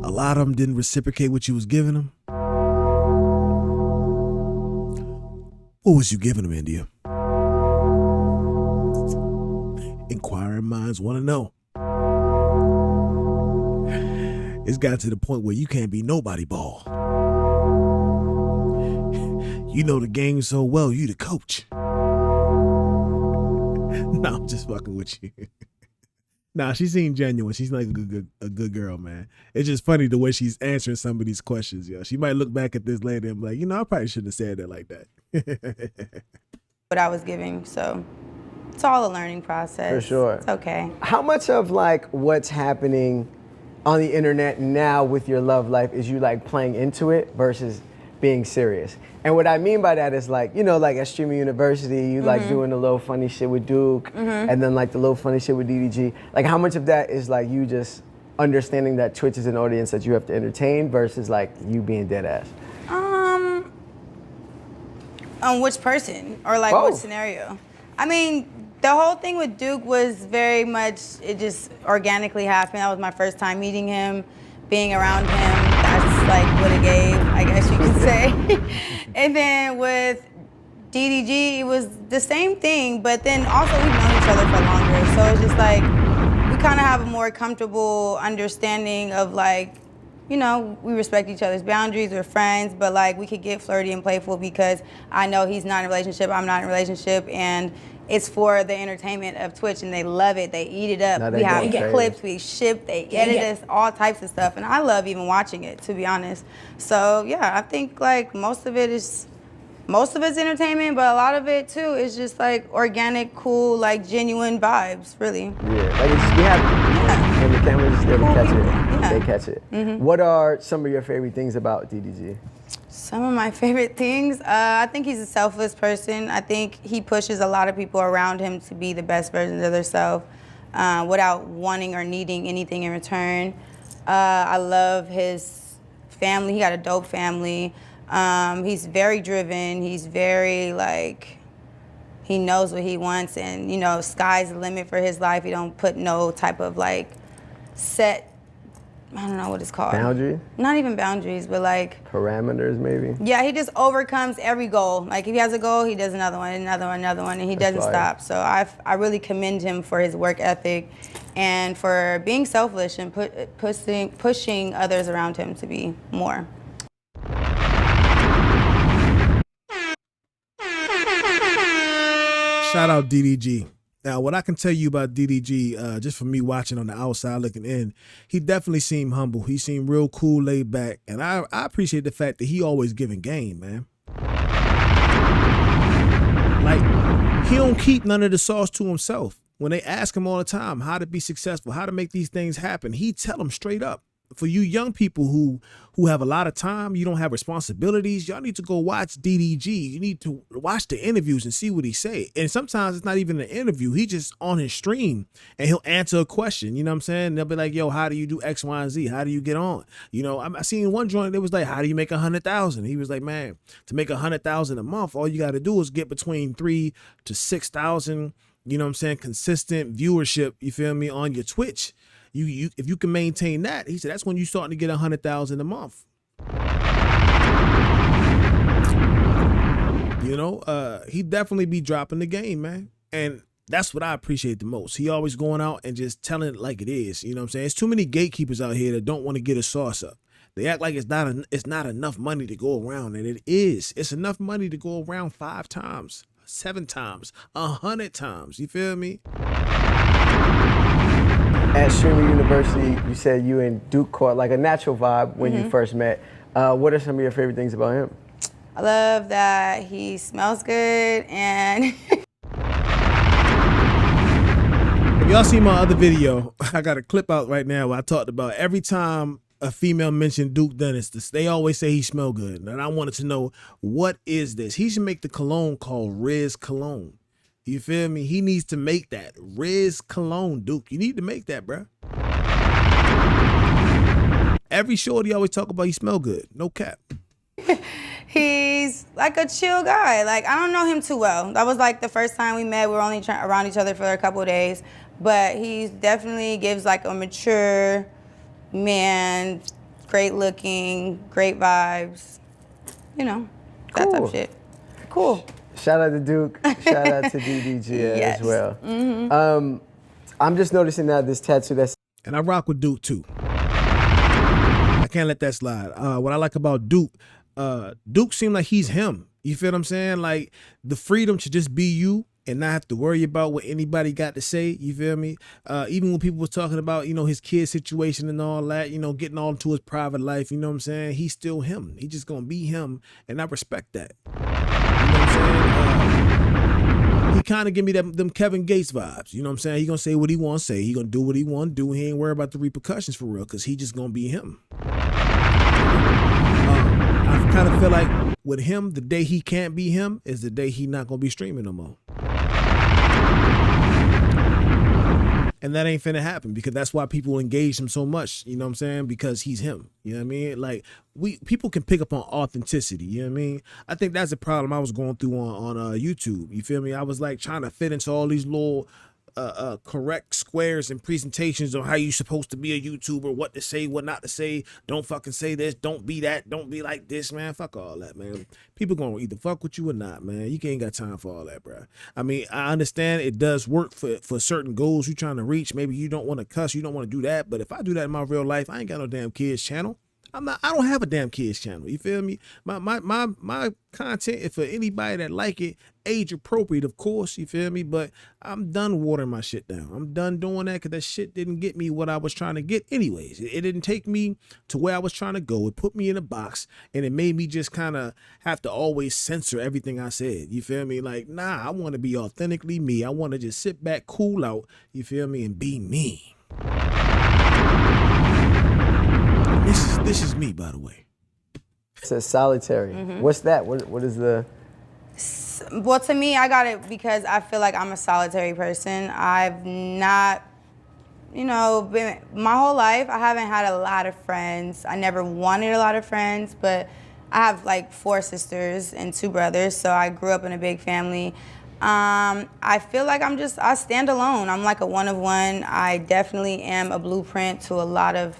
A lot of them didn't reciprocate what you was giving them? What was you giving them, India? Inquiring minds want to know. It's got to the point where you can't be nobody ball. You know the game so well, you the coach. No, I'm just fucking with you. Nah, she seemed genuine. She's like a good girl, man. It's just funny the way she's answering some of these questions, yo. She might look back at this later and be like, I probably shouldn't have said that like that. What I was giving, so it's all a learning process. For sure. It's okay. How much of what's happening on the internet now with your love life is you playing into it versus being serious? And what I mean by that is like at Streaming University, you doing the little funny shit with Duke and then the little funny shit with DDG. Like how much of that is you just understanding that Twitch is an audience that you have to entertain versus like you being dead ass? On which person or like Both. what scenario? I mean, the whole thing with Duke was very much, it just organically happened. That was my first time meeting him, being around him. That's like what it gave, I guess you could say. And then with DDG, it was the same thing, but then also we've known each other for longer. So it's just like, we kind of have a more comfortable understanding of like, you know, we respect each other's boundaries, we're friends, but like we could get flirty and playful because I know he's not in a relationship, I'm not in a relationship, and it's for the entertainment of Twitch, and they love it, they eat it up. No, they We have don't. clips, we ship, they edit us, all types of stuff, and I love even watching it, to be honest. So yeah, I think like most of it's entertainment, but a lot of it too is just like organic, cool, like genuine vibes, really. Yeah, like it's just be happy. Yeah. When the camera's just there to Cool catch people, it, yeah. they catch it. What are some of your favorite things about DDG? Some of my favorite things, I think he's a selfless person. I think he pushes a lot of people around him to be the best versions of themselves without wanting or needing anything in return. I love his family. He got a dope family. He's very driven. He's very like, he knows what he wants, and you know, sky's the limit for his life. He don't put no type of like set, I don't know what it's called. Boundary? Not even boundaries, but like Parameters, maybe? yeah, he just overcomes every goal. Like if he has a goal, he does another one, and he doesn't fire. stop. So I really commend him for his work ethic and for being selfish and pushing others around him to be more. Shout out DDG. Now, what I can tell you about DDG, just from me watching on the outside looking in, he definitely seemed humble. He seemed real cool, laid back, and I appreciate the fact that he always giving game, man. Like, he don't keep none of the sauce to himself. When they ask him all the time how to be successful, how to make these things happen, he tell them straight up. For you young people who have a lot of time, you don't have responsibilities, y'all need to go watch DDG. You need to watch the interviews and see what he say. And sometimes it's not even an interview. He just on his stream and he'll answer a question. You know what I'm saying? They'll be like, yo, how do you do X, Y, and Z? How do you get on? You know, I seen one joint that was like, how do you make 100,000? He was like, man, to make 100,000 a month, all you got to do is get between 3,000 to 6,000, you know what I'm saying, consistent viewership, you feel me, on your Twitch. You if you can maintain that, he said, that's when you starting to get 100,000 a month. You know, he definitely be dropping the game, man. And that's what I appreciate the most. He always going out and just telling it like it is. You know what I'm saying? There's too many gatekeepers out here that don't want to get a sauce up. They act like it's not enough money to go around, and it is. It's enough money to go around 5 times, 7 times, 100 times. You feel me? At Streamer University, you said you and Duke caught like a natural vibe when you first met. What are some of your favorite things about him? I love that he smells good, and If y'all see my other video, I got a clip out right now where I talked about every time a female mentioned Duke Dennis, they always say he smell good. And I wanted to know, what is this? He should make the cologne called Riz Cologne. You feel me? He needs to make that. Riz Cologne, Duke. You need to make that, bruh. Every shorty always talk about he smell good. No cap. he's like a chill guy. Like, I don't know him too well. That was like the first time we met. We were only around each other for a couple of days. But he definitely gives like a mature man, great looking, great vibes. You know, that type of shit. Cool. Shout out to Duke. Shout out to DDG Yes. as well. I'm just noticing now this tattoo that's And I rock with Duke too. I can't let that slide. What I like about Duke, Duke seemed like he's him. You feel what I'm saying? Like, the freedom to just be you and not have to worry about what anybody got to say. You feel me? Even when people was talking about, you know, his kid situation and all that, you know, getting all into his private life, you know what I'm saying? He's still him. He just gonna be him, and I respect that. You know what I'm saying? He kind of give me them Kevin Gates vibes. You know what I'm saying? He gonna say what he want to say. He gonna do what he want to do. He ain't worried about the repercussions for real, because he just gonna be him. I kind of feel like with him, the day he can't be him is the day he not gonna be streaming no more. And that ain't finna happen because that's why people engage him so much. You know what I'm saying? Because he's him. You know what I mean? Like people can pick up on authenticity. You know what I mean? I think that's a problem I was going through on YouTube. You feel me? I was like trying to fit into all these little correct squares and presentations on how you supposed to be a YouTuber, what to say, what not to say. Don't fucking say this. Don't be that. Don't be like this, man. Fuck all that, man. People gonna either fuck with you or not, man. You ain't got time for all that, bro. I mean, I understand it does work for certain goals you're trying to reach. Maybe you don't want to cuss, you don't want to do that. But if I do that in my real life, I ain't got no damn kids channel. I don't have a damn kids channel. You feel me? My content is for anybody that like it, age appropriate, of course. You feel me? But I'm done watering my shit down. I'm done doing that because that shit didn't get me what I was trying to get anyways. It didn't take me to where I was trying to go. It put me in a box and it made me just kind of have to always censor everything I said. You feel me? Like, nah, I want to be authentically me. I want to just sit back, cool out, you feel me, and be me. This is me, by the way. It says solitary. What's that? What is the? Well, to me, I got it because I feel like I'm a solitary person. I've not, been my whole life. I haven't had a lot of friends. I never wanted a lot of friends, but I have like 4 sisters and 2 brothers, so I grew up in a big family. I feel like I stand alone. I'm like a one of one. I definitely am a blueprint to a lot of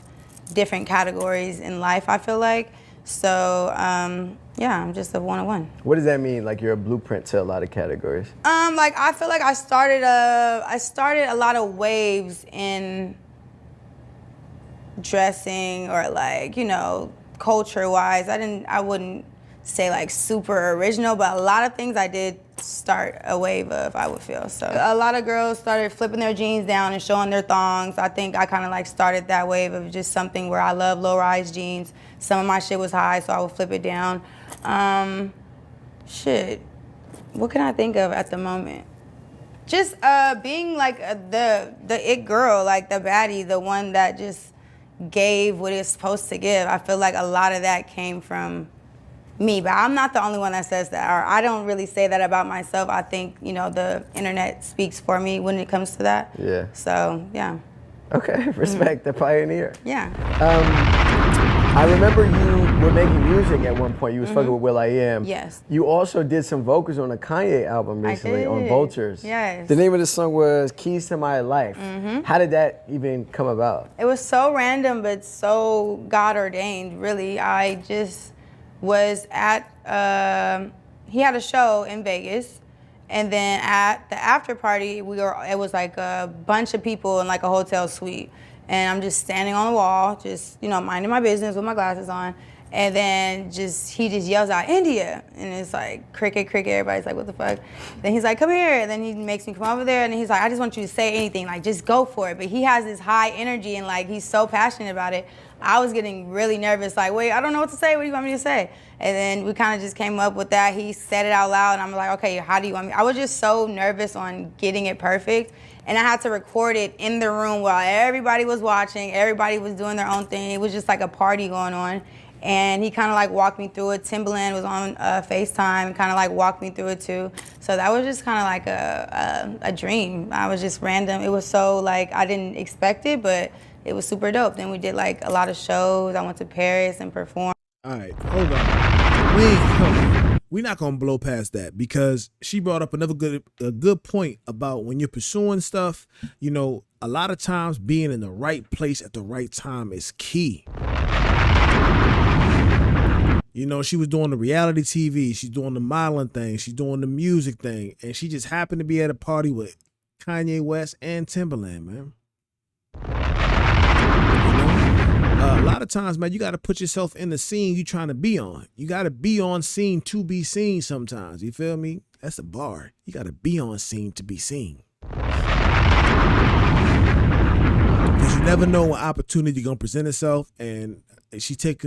different categories in life, I feel like. So, yeah, I'm just a one of one. What does that mean? Like you're a blueprint to a lot of categories? Like I feel like I started a lot of waves in dressing or like, culture-wise. I wouldn't say like super original, but a lot of things I did start a wave of, I would feel. So a lot of girls started flipping their jeans down and showing their thongs. I think I kind of like started that wave of just something where I love low-rise jeans. Some of my shit was high, so I would flip it down. Shit, what can I think of at the moment? Just being like the it girl, like the baddie, the one that just gave what it's supposed to give. I feel like a lot of that came from me, but I'm not the only one that says that, or I don't really say that about myself. I think, the internet speaks for me when it comes to that. Yeah. So, yeah. Okay, respect the pioneer. Yeah. I remember you were making music at one point. You was fucking with will.i.am. Yes. You also did some vocals on a Kanye album recently on Vultures. Yes. The name of the song was Keys to My Life. How did that even come about? It was so random, but so God ordained, really. I just was at, he had a show in Vegas, and then at the after party, it was like a bunch of people in like a hotel suite, and I'm just standing on the wall, just, minding my business with my glasses on, and then he just yells out, India, and it's like, cricket, everybody's like, what the fuck? Then he's like, come here, and then he makes me come over there, and he's like, I just want you to say anything, like, just go for it, but he has this high energy, and like, he's so passionate about it. I was getting really nervous, like, wait, I don't know what to say. What do you want me to say? And then we kind of just came up with that. He said it out loud, and I'm like, okay, how do you want me? I was just so nervous on getting it perfect, and I had to record it in the room while everybody was watching. Everybody was doing their own thing. It was just like a party going on, and he kind of like walked me through it. Timbaland was on FaceTime, kind of like walked me through it too. So that was just kind of like a dream. I was just random. It was so like I didn't expect it, but it was super dope. Then we did like a lot of shows. I went to Paris and performed. All right, hold on. We're not gonna blow past that because she brought up a good point about when you're pursuing stuff. A lot of times being in the right place at the right time is key. She was doing the reality TV, she's doing the modeling thing, she's doing the music thing, and she just happened to be at a party with Kanye West and Timbaland, man. A lot of times, man, you got to put yourself in the scene you're trying to be on. You got to be on scene to be seen sometimes. You feel me? That's the bar. You got to be on scene to be seen. Because you never know what opportunity going to present itself. And she took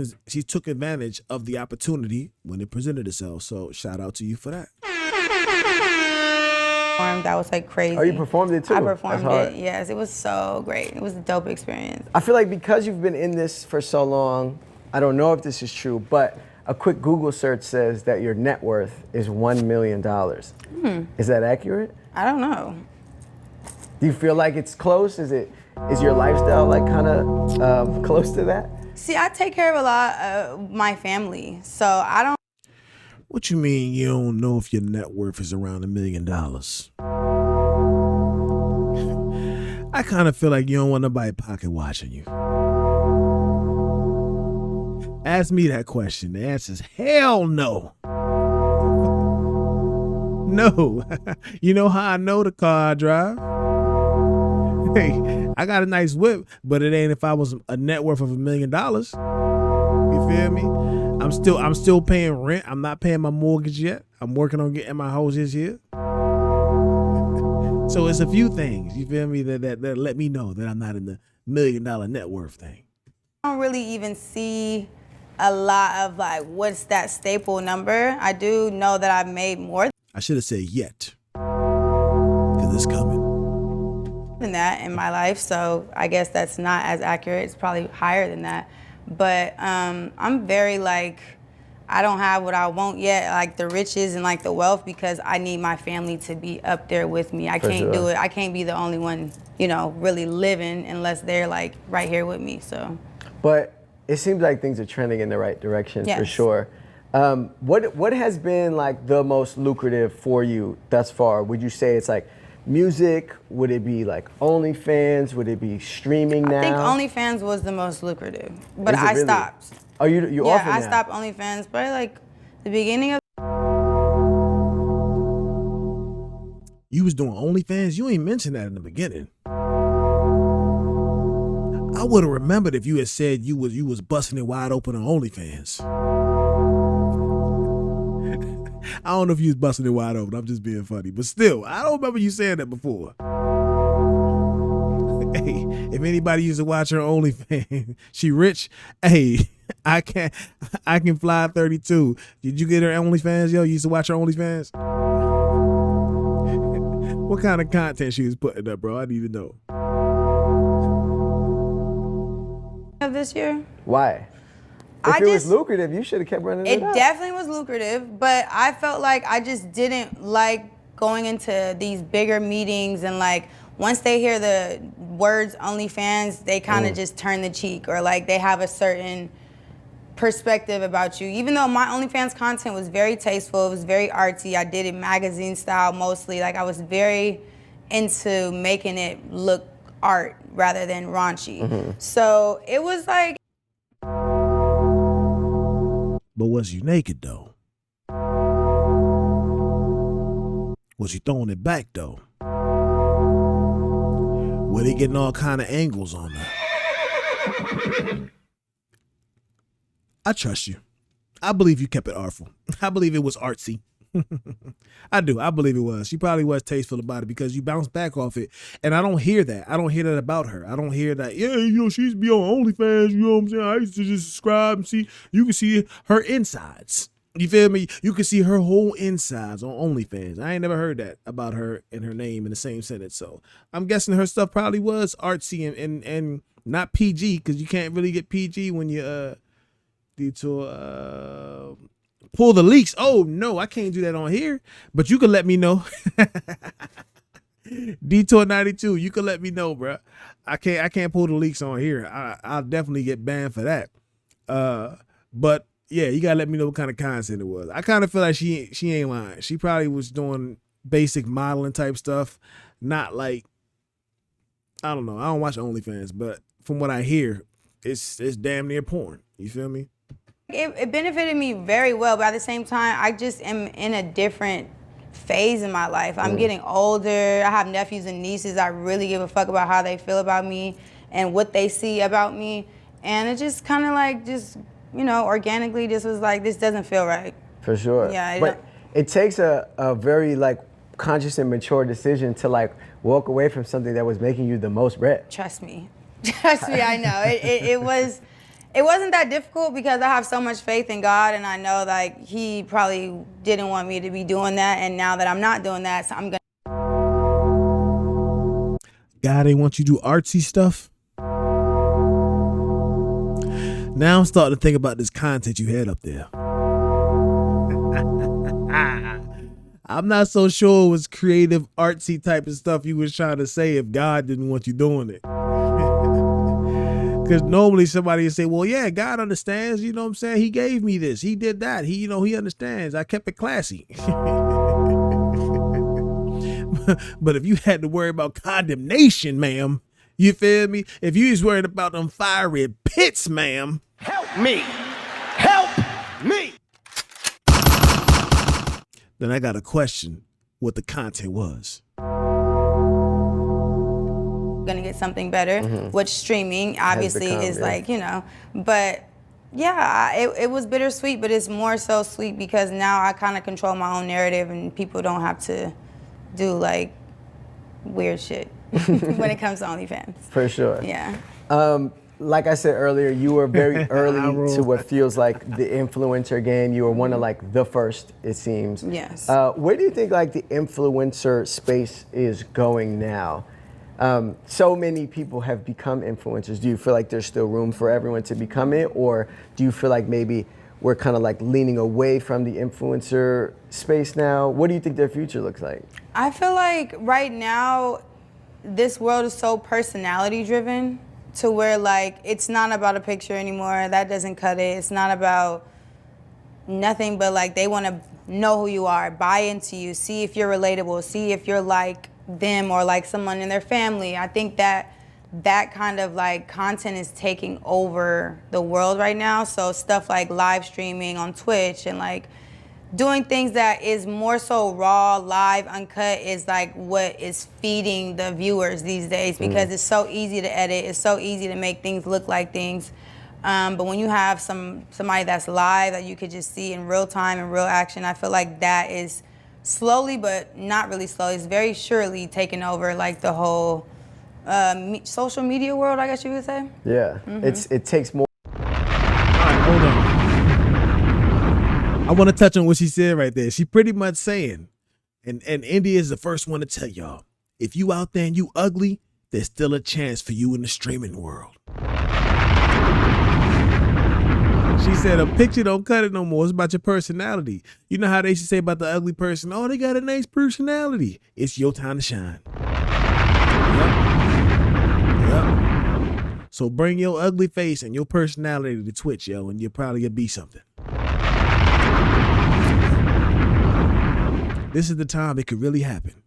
advantage of the opportunity when it presented itself. So shout out to you for that. That was like crazy. Oh, you performed it too? I performed it, yes. It was so great. It was a dope experience. I feel like because you've been in this for so long, I don't know if this is true, but a quick Google search says that your net worth is $1 million. Is that accurate? I don't know. Do you feel like it's close? Is your lifestyle like kind of close to that? See, I take care of a lot of my family, so I don't. What you mean you don't know if your net worth is around $1 million? I kind of feel like you don't want nobody pocket watching you. Ask me that question. The answer is hell no. No. You know how I know the car I drive? Hey, I got a nice whip, but it ain't if I was a net worth of $1 million. You feel me? I'm still paying rent. I'm not paying my mortgage yet. I'm working on getting my house this year. So it's a few things, you feel me, that let me know that I'm not in the $1 million net worth thing. I don't really even see a lot of like what's that staple number. I do know that I've made more I should have said yet, because it's coming. than that in my life, so I guess that's not as accurate. It's probably higher than that. But I'm very like, I don't have what I want yet, like the riches and like the wealth, because I need my family to be up there with me. I can't do it. I can't be the only one, you know, really living unless they're like right here with me. So. But it seems like things are trending in the right direction for sure. What has been like the most lucrative for you thus far? Would you say it's like music? Would it be like OnlyFans? Would it be streaming now? I think OnlyFans was the most lucrative, but Is it I really? stopped. Oh, you Yeah, off it I now? stopped OnlyFans, but like the beginning of. You was doing OnlyFans? You ain't mentioned that in the beginning. I would have remembered if you had said you was busting it wide open on OnlyFans. I don't know if you was busting it wide open. I'm just being funny. But still, I don't remember you saying that before. Hey, if anybody used to watch her OnlyFans, she rich. Hey, I can fly 32. Did you get her OnlyFans, yo? You used to watch her OnlyFans? What kind of content she was putting up, bro? I need to know. Of this year. Why? If it was lucrative, you should have kept running it up. It definitely was lucrative, but I felt like I just didn't like going into these bigger meetings, and like once they hear the words OnlyFans, they kind of just turn the cheek, or like they have a certain perspective about you. Even though my OnlyFans content was very tasteful, it was very artsy. I did it magazine style mostly. Like I was very into making it look art rather than raunchy. So it was like. But was you naked though? Was you throwing it back though? Were they getting all kind of angles on her? I trust you. I believe you kept it artful. I believe it was artsy. I do. I believe it was. She probably was tasteful about it because you bounced back off it. And I don't hear that. I don't hear that about her. I don't hear that, yeah, you know, she used to be on OnlyFans, you know what I'm saying? I used to just subscribe and see. You can see her insides. You feel me? You can see her whole insides on OnlyFans. I ain't never heard that about her and her name in the same sentence. So I'm guessing her stuff probably was artsy and not PG, because you can't really get PG when you Detour pull the leaks. Oh no, I can't do that on here. But you can let me know. Detour 92, you can let me know, bro. I can't pull the leaks on here. I'll definitely get banned for that. But yeah, you gotta let me know what kind of content it was. I kind of feel like she ain't lying. She probably was doing basic modeling type stuff, not like, I don't know. I don't watch OnlyFans, but from what I hear, it's damn near porn. You feel me? It benefited me very well, but at the same time, I just am in a different phase in my life. I'm getting older. I have nephews and nieces. I really give a fuck about how they feel about me and what they see about me. And it just kind of like just, you know, organically just was like, this doesn't feel right. For sure. Yeah. But it takes a very like conscious and mature decision to like walk away from something that was making you the most bread. Trust me. Trust me, I know. It wasn't that difficult because I have so much faith in God, and I know like He probably didn't want me to be doing that, and now that I'm not doing that, so I'm gonna. God ain't want you to do artsy stuff. Now I'm starting to think about this content you had up there. I'm not so sure it was creative, artsy type of stuff you was trying to say if God didn't want you doing it. Because normally somebody would say, well, yeah, God understands. You know what I'm saying? He gave me this. He did that. He understands. I kept it classy. But if you had to worry about condemnation, ma'am, you feel me? If you was worried about them fiery pits, ma'am. Help me! Help me! Then I got to question what the content was. Gonna get something better, which streaming obviously become, is yeah. like, but yeah, it was bittersweet, but it's more so sweet because now I kind of control my own narrative and people don't have to do like weird shit when it comes to OnlyFans. For sure. Yeah. Like I said earlier, you were very early to what feels like the influencer game. You were one of like the first, it seems. Yes. Where do you think like the influencer space is going now? So many people have become influencers. Do you feel like there's still room for everyone to become it? Or do you feel like maybe we're kind of like leaning away from the influencer space now? What do you think their future looks like? I feel like right now, this world is so personality driven to where like it's not about a picture anymore. That doesn't cut it. It's not about nothing but like they want to know who you are, buy into you, see if you're relatable, see if you're like them or like someone in their family. I think that kind of like content is taking over the world right now. So stuff like live streaming on Twitch and like doing things that is more so raw, live, uncut is like what is feeding the viewers these days because it's so easy to edit. It's so easy to make things look like things. But when you have somebody that's live that you could just see in real time and real action, I feel like that is slowly, but not really slowly, it's very surely taking over like the whole social media world, I guess you would say. Yeah, it takes more. All right, hold on. I want to touch on what she said right there. She pretty much saying, and India is the first one to tell y'all, if you out there and you ugly, there's still a chance for you in the streaming world. She said a picture don't cut it no more. It's about your personality. You know how they should say about the ugly person, oh, they got a nice personality. It's your time to shine. Yep. So bring your ugly face and your personality to Twitch, yo, and you'll probably be something. This is the time it could really happen.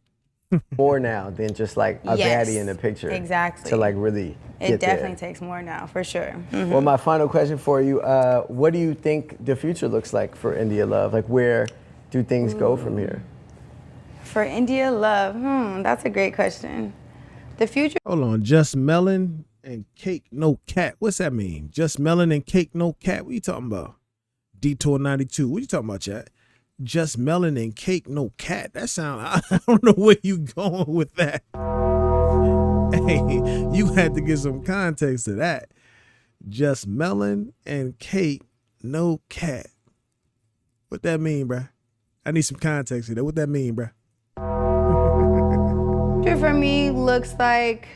More now than just like a Yes, baddie in the picture. exactly. To like really It get definitely there. takes more now, for sure. Well, my final question for you, what do you think the future looks like for India Love? Like where do things go from here? For India Love, that's a great question. The future. Hold on, just melon and cake, no cat. What's that mean? Just melon and cake, no cat. What you talking about? Detour 92. What you talking about, chat? Just melon and cake, no cat. That sound, I don't know where you going with that. Hey, you had to get some context to that. Just melon and cake, no cat. What that mean, bruh? I need some context to that. What that mean, bruh? Future for me looks like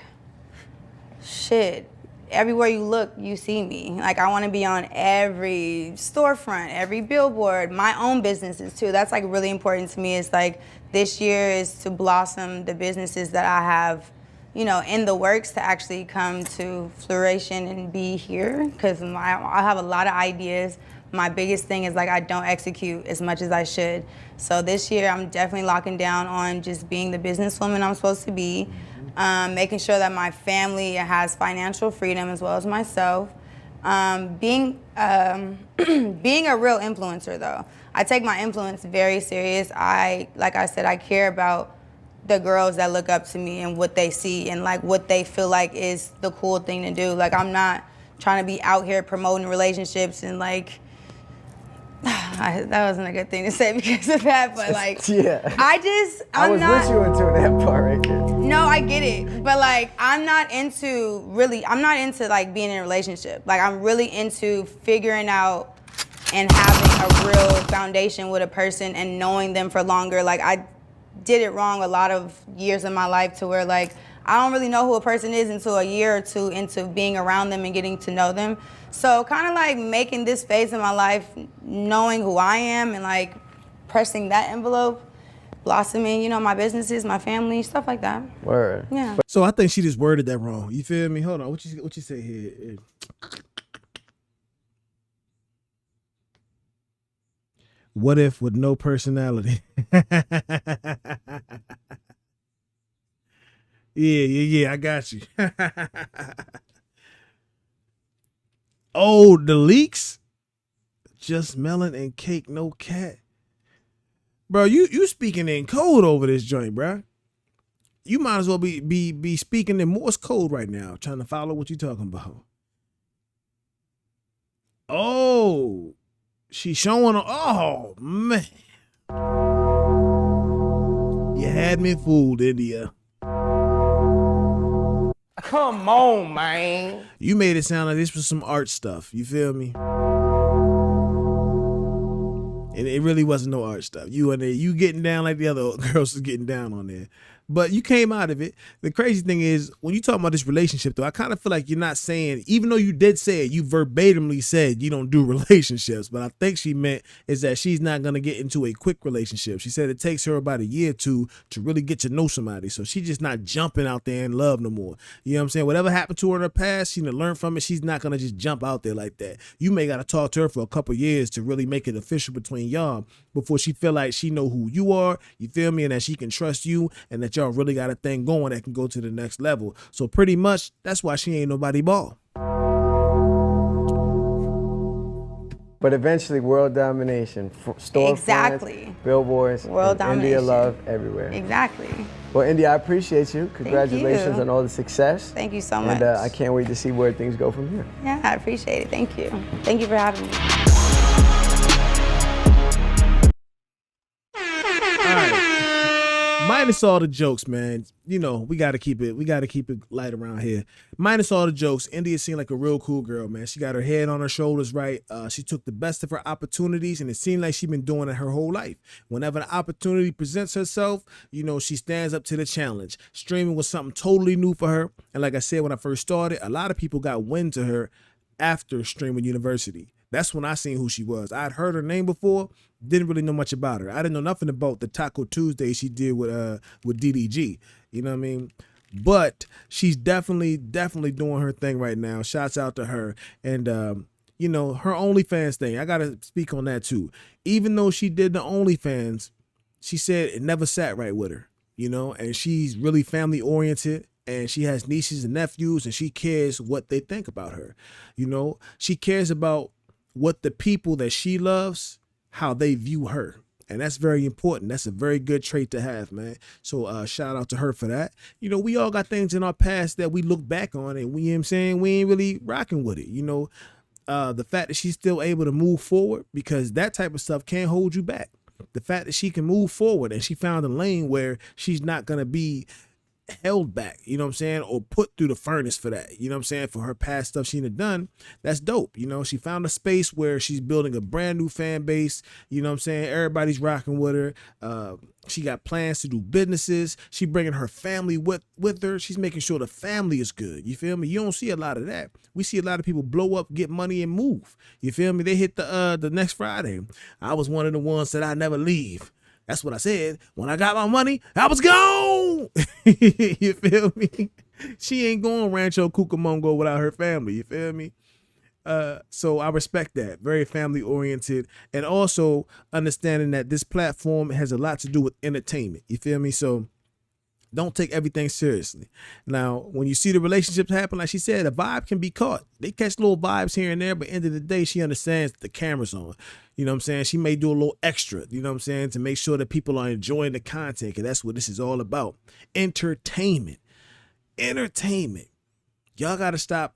shit. Everywhere you look, you see me. Like I want to be on every storefront, every billboard, my own businesses too. That's like really important to me. It's like this year is to blossom the businesses that I have, in the works to actually come to fruition and be here. Because I have a lot of ideas. My biggest thing is like I don't execute as much as I should. So this year I'm definitely locking down on just being the businesswoman I'm supposed to be. Making sure that my family has financial freedom as well as myself. Being a real influencer though. I take my influence very serious. Like I said, I care about the girls that look up to me and what they see and like what they feel like is the cool thing to do. Like I'm not trying to be out here promoting relationships and like, that wasn't a good thing to say because of that, but like, Yeah. I'm was not, with you until that part right there. No, I get it, but like I'm not into like being in a relationship. Like I'm really into figuring out and having a real foundation with a person and knowing them for longer. Like I did it wrong a lot of years in my life to where like I don't really know who a person is until a year or two into being around them and getting to know them. So kind of like making this phase of my life, knowing who I am and like pressing that envelope, blossoming, you know, my businesses, my family, stuff like that. Word. Yeah. So I think she just worded that wrong. You feel me? Hold on. What you say here? What if with no personality? Yeah. I got you. Oh, the leaks? Just melon and cake, no cat. Bro, you speaking in code over this joint, bro. You might as well be speaking in Morse code right now, trying to follow what you talking about. Oh, she's showing. Oh man, you had me fooled, India. Come on, man. You made it sound like this was some art stuff. You feel me? And it really wasn't no art stuff. You in there, you getting down like the other girls was getting down on there. But you came out of it. The crazy thing is, when you talk about this relationship, though, I kind of feel like you're not saying, even though you did say it, you verbatimly said you don't do relationships. But I think she meant is that she's not going to get into a quick relationship. She said it takes her about a year or two to really get to know somebody. So she's just not jumping out there in love no more. You know what I'm saying? Whatever happened to her in her past, she learn from it. She's not going to just jump out there like that. You may got to talk to her for a couple years to really make it official between y'all before she feel like she know who you are. You feel me? And that she can trust you and that y'all really got a thing going that can go to the next level. So pretty much that's why she ain't nobody ball. But eventually, world domination, storefronts, Exactly. billboards, World and India domination. love everywhere. Exactly. Well, India, I appreciate you. Congratulations you. on all the success. Thank you so much. And I can't wait to see where things go from here. Yeah, I appreciate it. Thank you. Thank you for having me. Minus all the jokes, man. You know, we gotta keep it light around here. Minus all the jokes, India seemed like a real cool girl, man. She got her head on her shoulders right. She took the best of her opportunities, and it seemed like she's been doing it her whole life. Whenever an opportunity presents herself, you know, she stands up to the challenge. Streaming was something totally new for her. And like I said, when I first started, a lot of people got wind to her after Streaming University. That's when I seen who she was. I'd heard her name before, didn't really know much about her. I didn't know nothing about the Taco Tuesday she did with DDG. You know what I mean? But she's definitely doing her thing right now. Shouts out to her. And you know, her OnlyFans thing, I gotta speak on that too. Even though she did the OnlyFans, she said it never sat right with her, you know, and she's really family oriented. And she has nieces and nephews, and she cares what they think about her. You know, she cares about what the people that she loves, how they view her. And that's very important. That's a very good trait to have, man. So shout out to her for that. You know, we all got things in our past that we look back on and we, you know what I'm saying, we ain't really rocking with it. You know, the fact that she's still able to move forward, because that type of stuff can't hold you back. The fact that she can move forward and she found a lane where she's not going to be held back, you know what I'm saying, or put through the furnace for that, you know what I'm saying, for her past stuff she done, that's dope. You know, she found a space where she's building a brand new fan base, you know what I'm saying, everybody's rocking with her. She got plans to do businesses. She bringing her family with her. She's making sure the family is good. You feel me? You don't see a lot of that. We see a lot of people blow up, get money, and move. You feel me? They hit the next Friday. I was one of the ones that I never leave. That's what I said. When I got my money, I was gone. You feel me? She ain't going Rancho Cucamonga without her family. You feel me? So I respect that. Very family oriented, and also understanding that this platform has a lot to do with entertainment. You feel me? So don't take everything seriously. Now, when you see the relationships happen, like she said, a vibe can be caught. They catch little vibes here and there, but end of the day, she understands the camera's on. You know what I'm saying? She may do a little extra, you know what I'm saying, to make sure that people are enjoying the content, because that's what this is all about. Entertainment. Y'all got to stop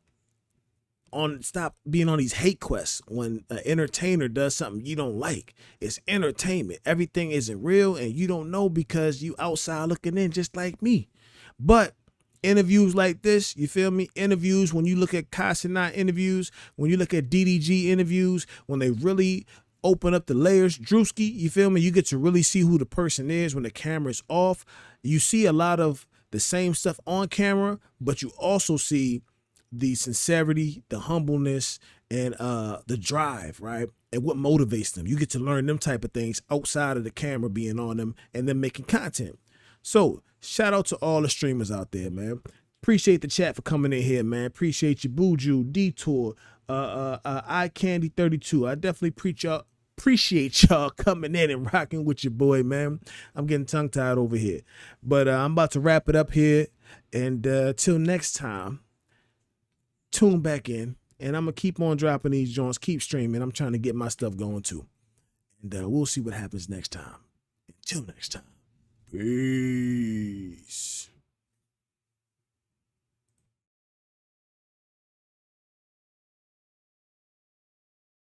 being on these hate quests when an entertainer does something you don't like. It's entertainment. Everything isn't real, and you don't know because you outside looking in just like me. But interviews like this, you feel me? Interviews, when you look at Casanat interviews, when you look at DDG interviews, when they really open up the layers, Drewski, you feel me? You get to really see who the person is when the camera's off. You see a lot of the same stuff on camera, but you also see the sincerity, the humbleness, and the drive, right? and what motivates them. You get to learn them type of things outside of the camera being on them and them making content. So shout out to all the streamers out there, man. Appreciate the chat for coming in here, man. Appreciate you, Buju, Detour, Eye Candy 32. I definitely appreciate y'all coming in and rocking with your boy, man. I'm getting tongue tied over here, but I'm about to wrap it up here. And till next time, tune back in, and I'm gonna keep on dropping these joints, keep streaming. I'm trying to get my stuff going too, and we'll see what happens next time. Until next time, peace.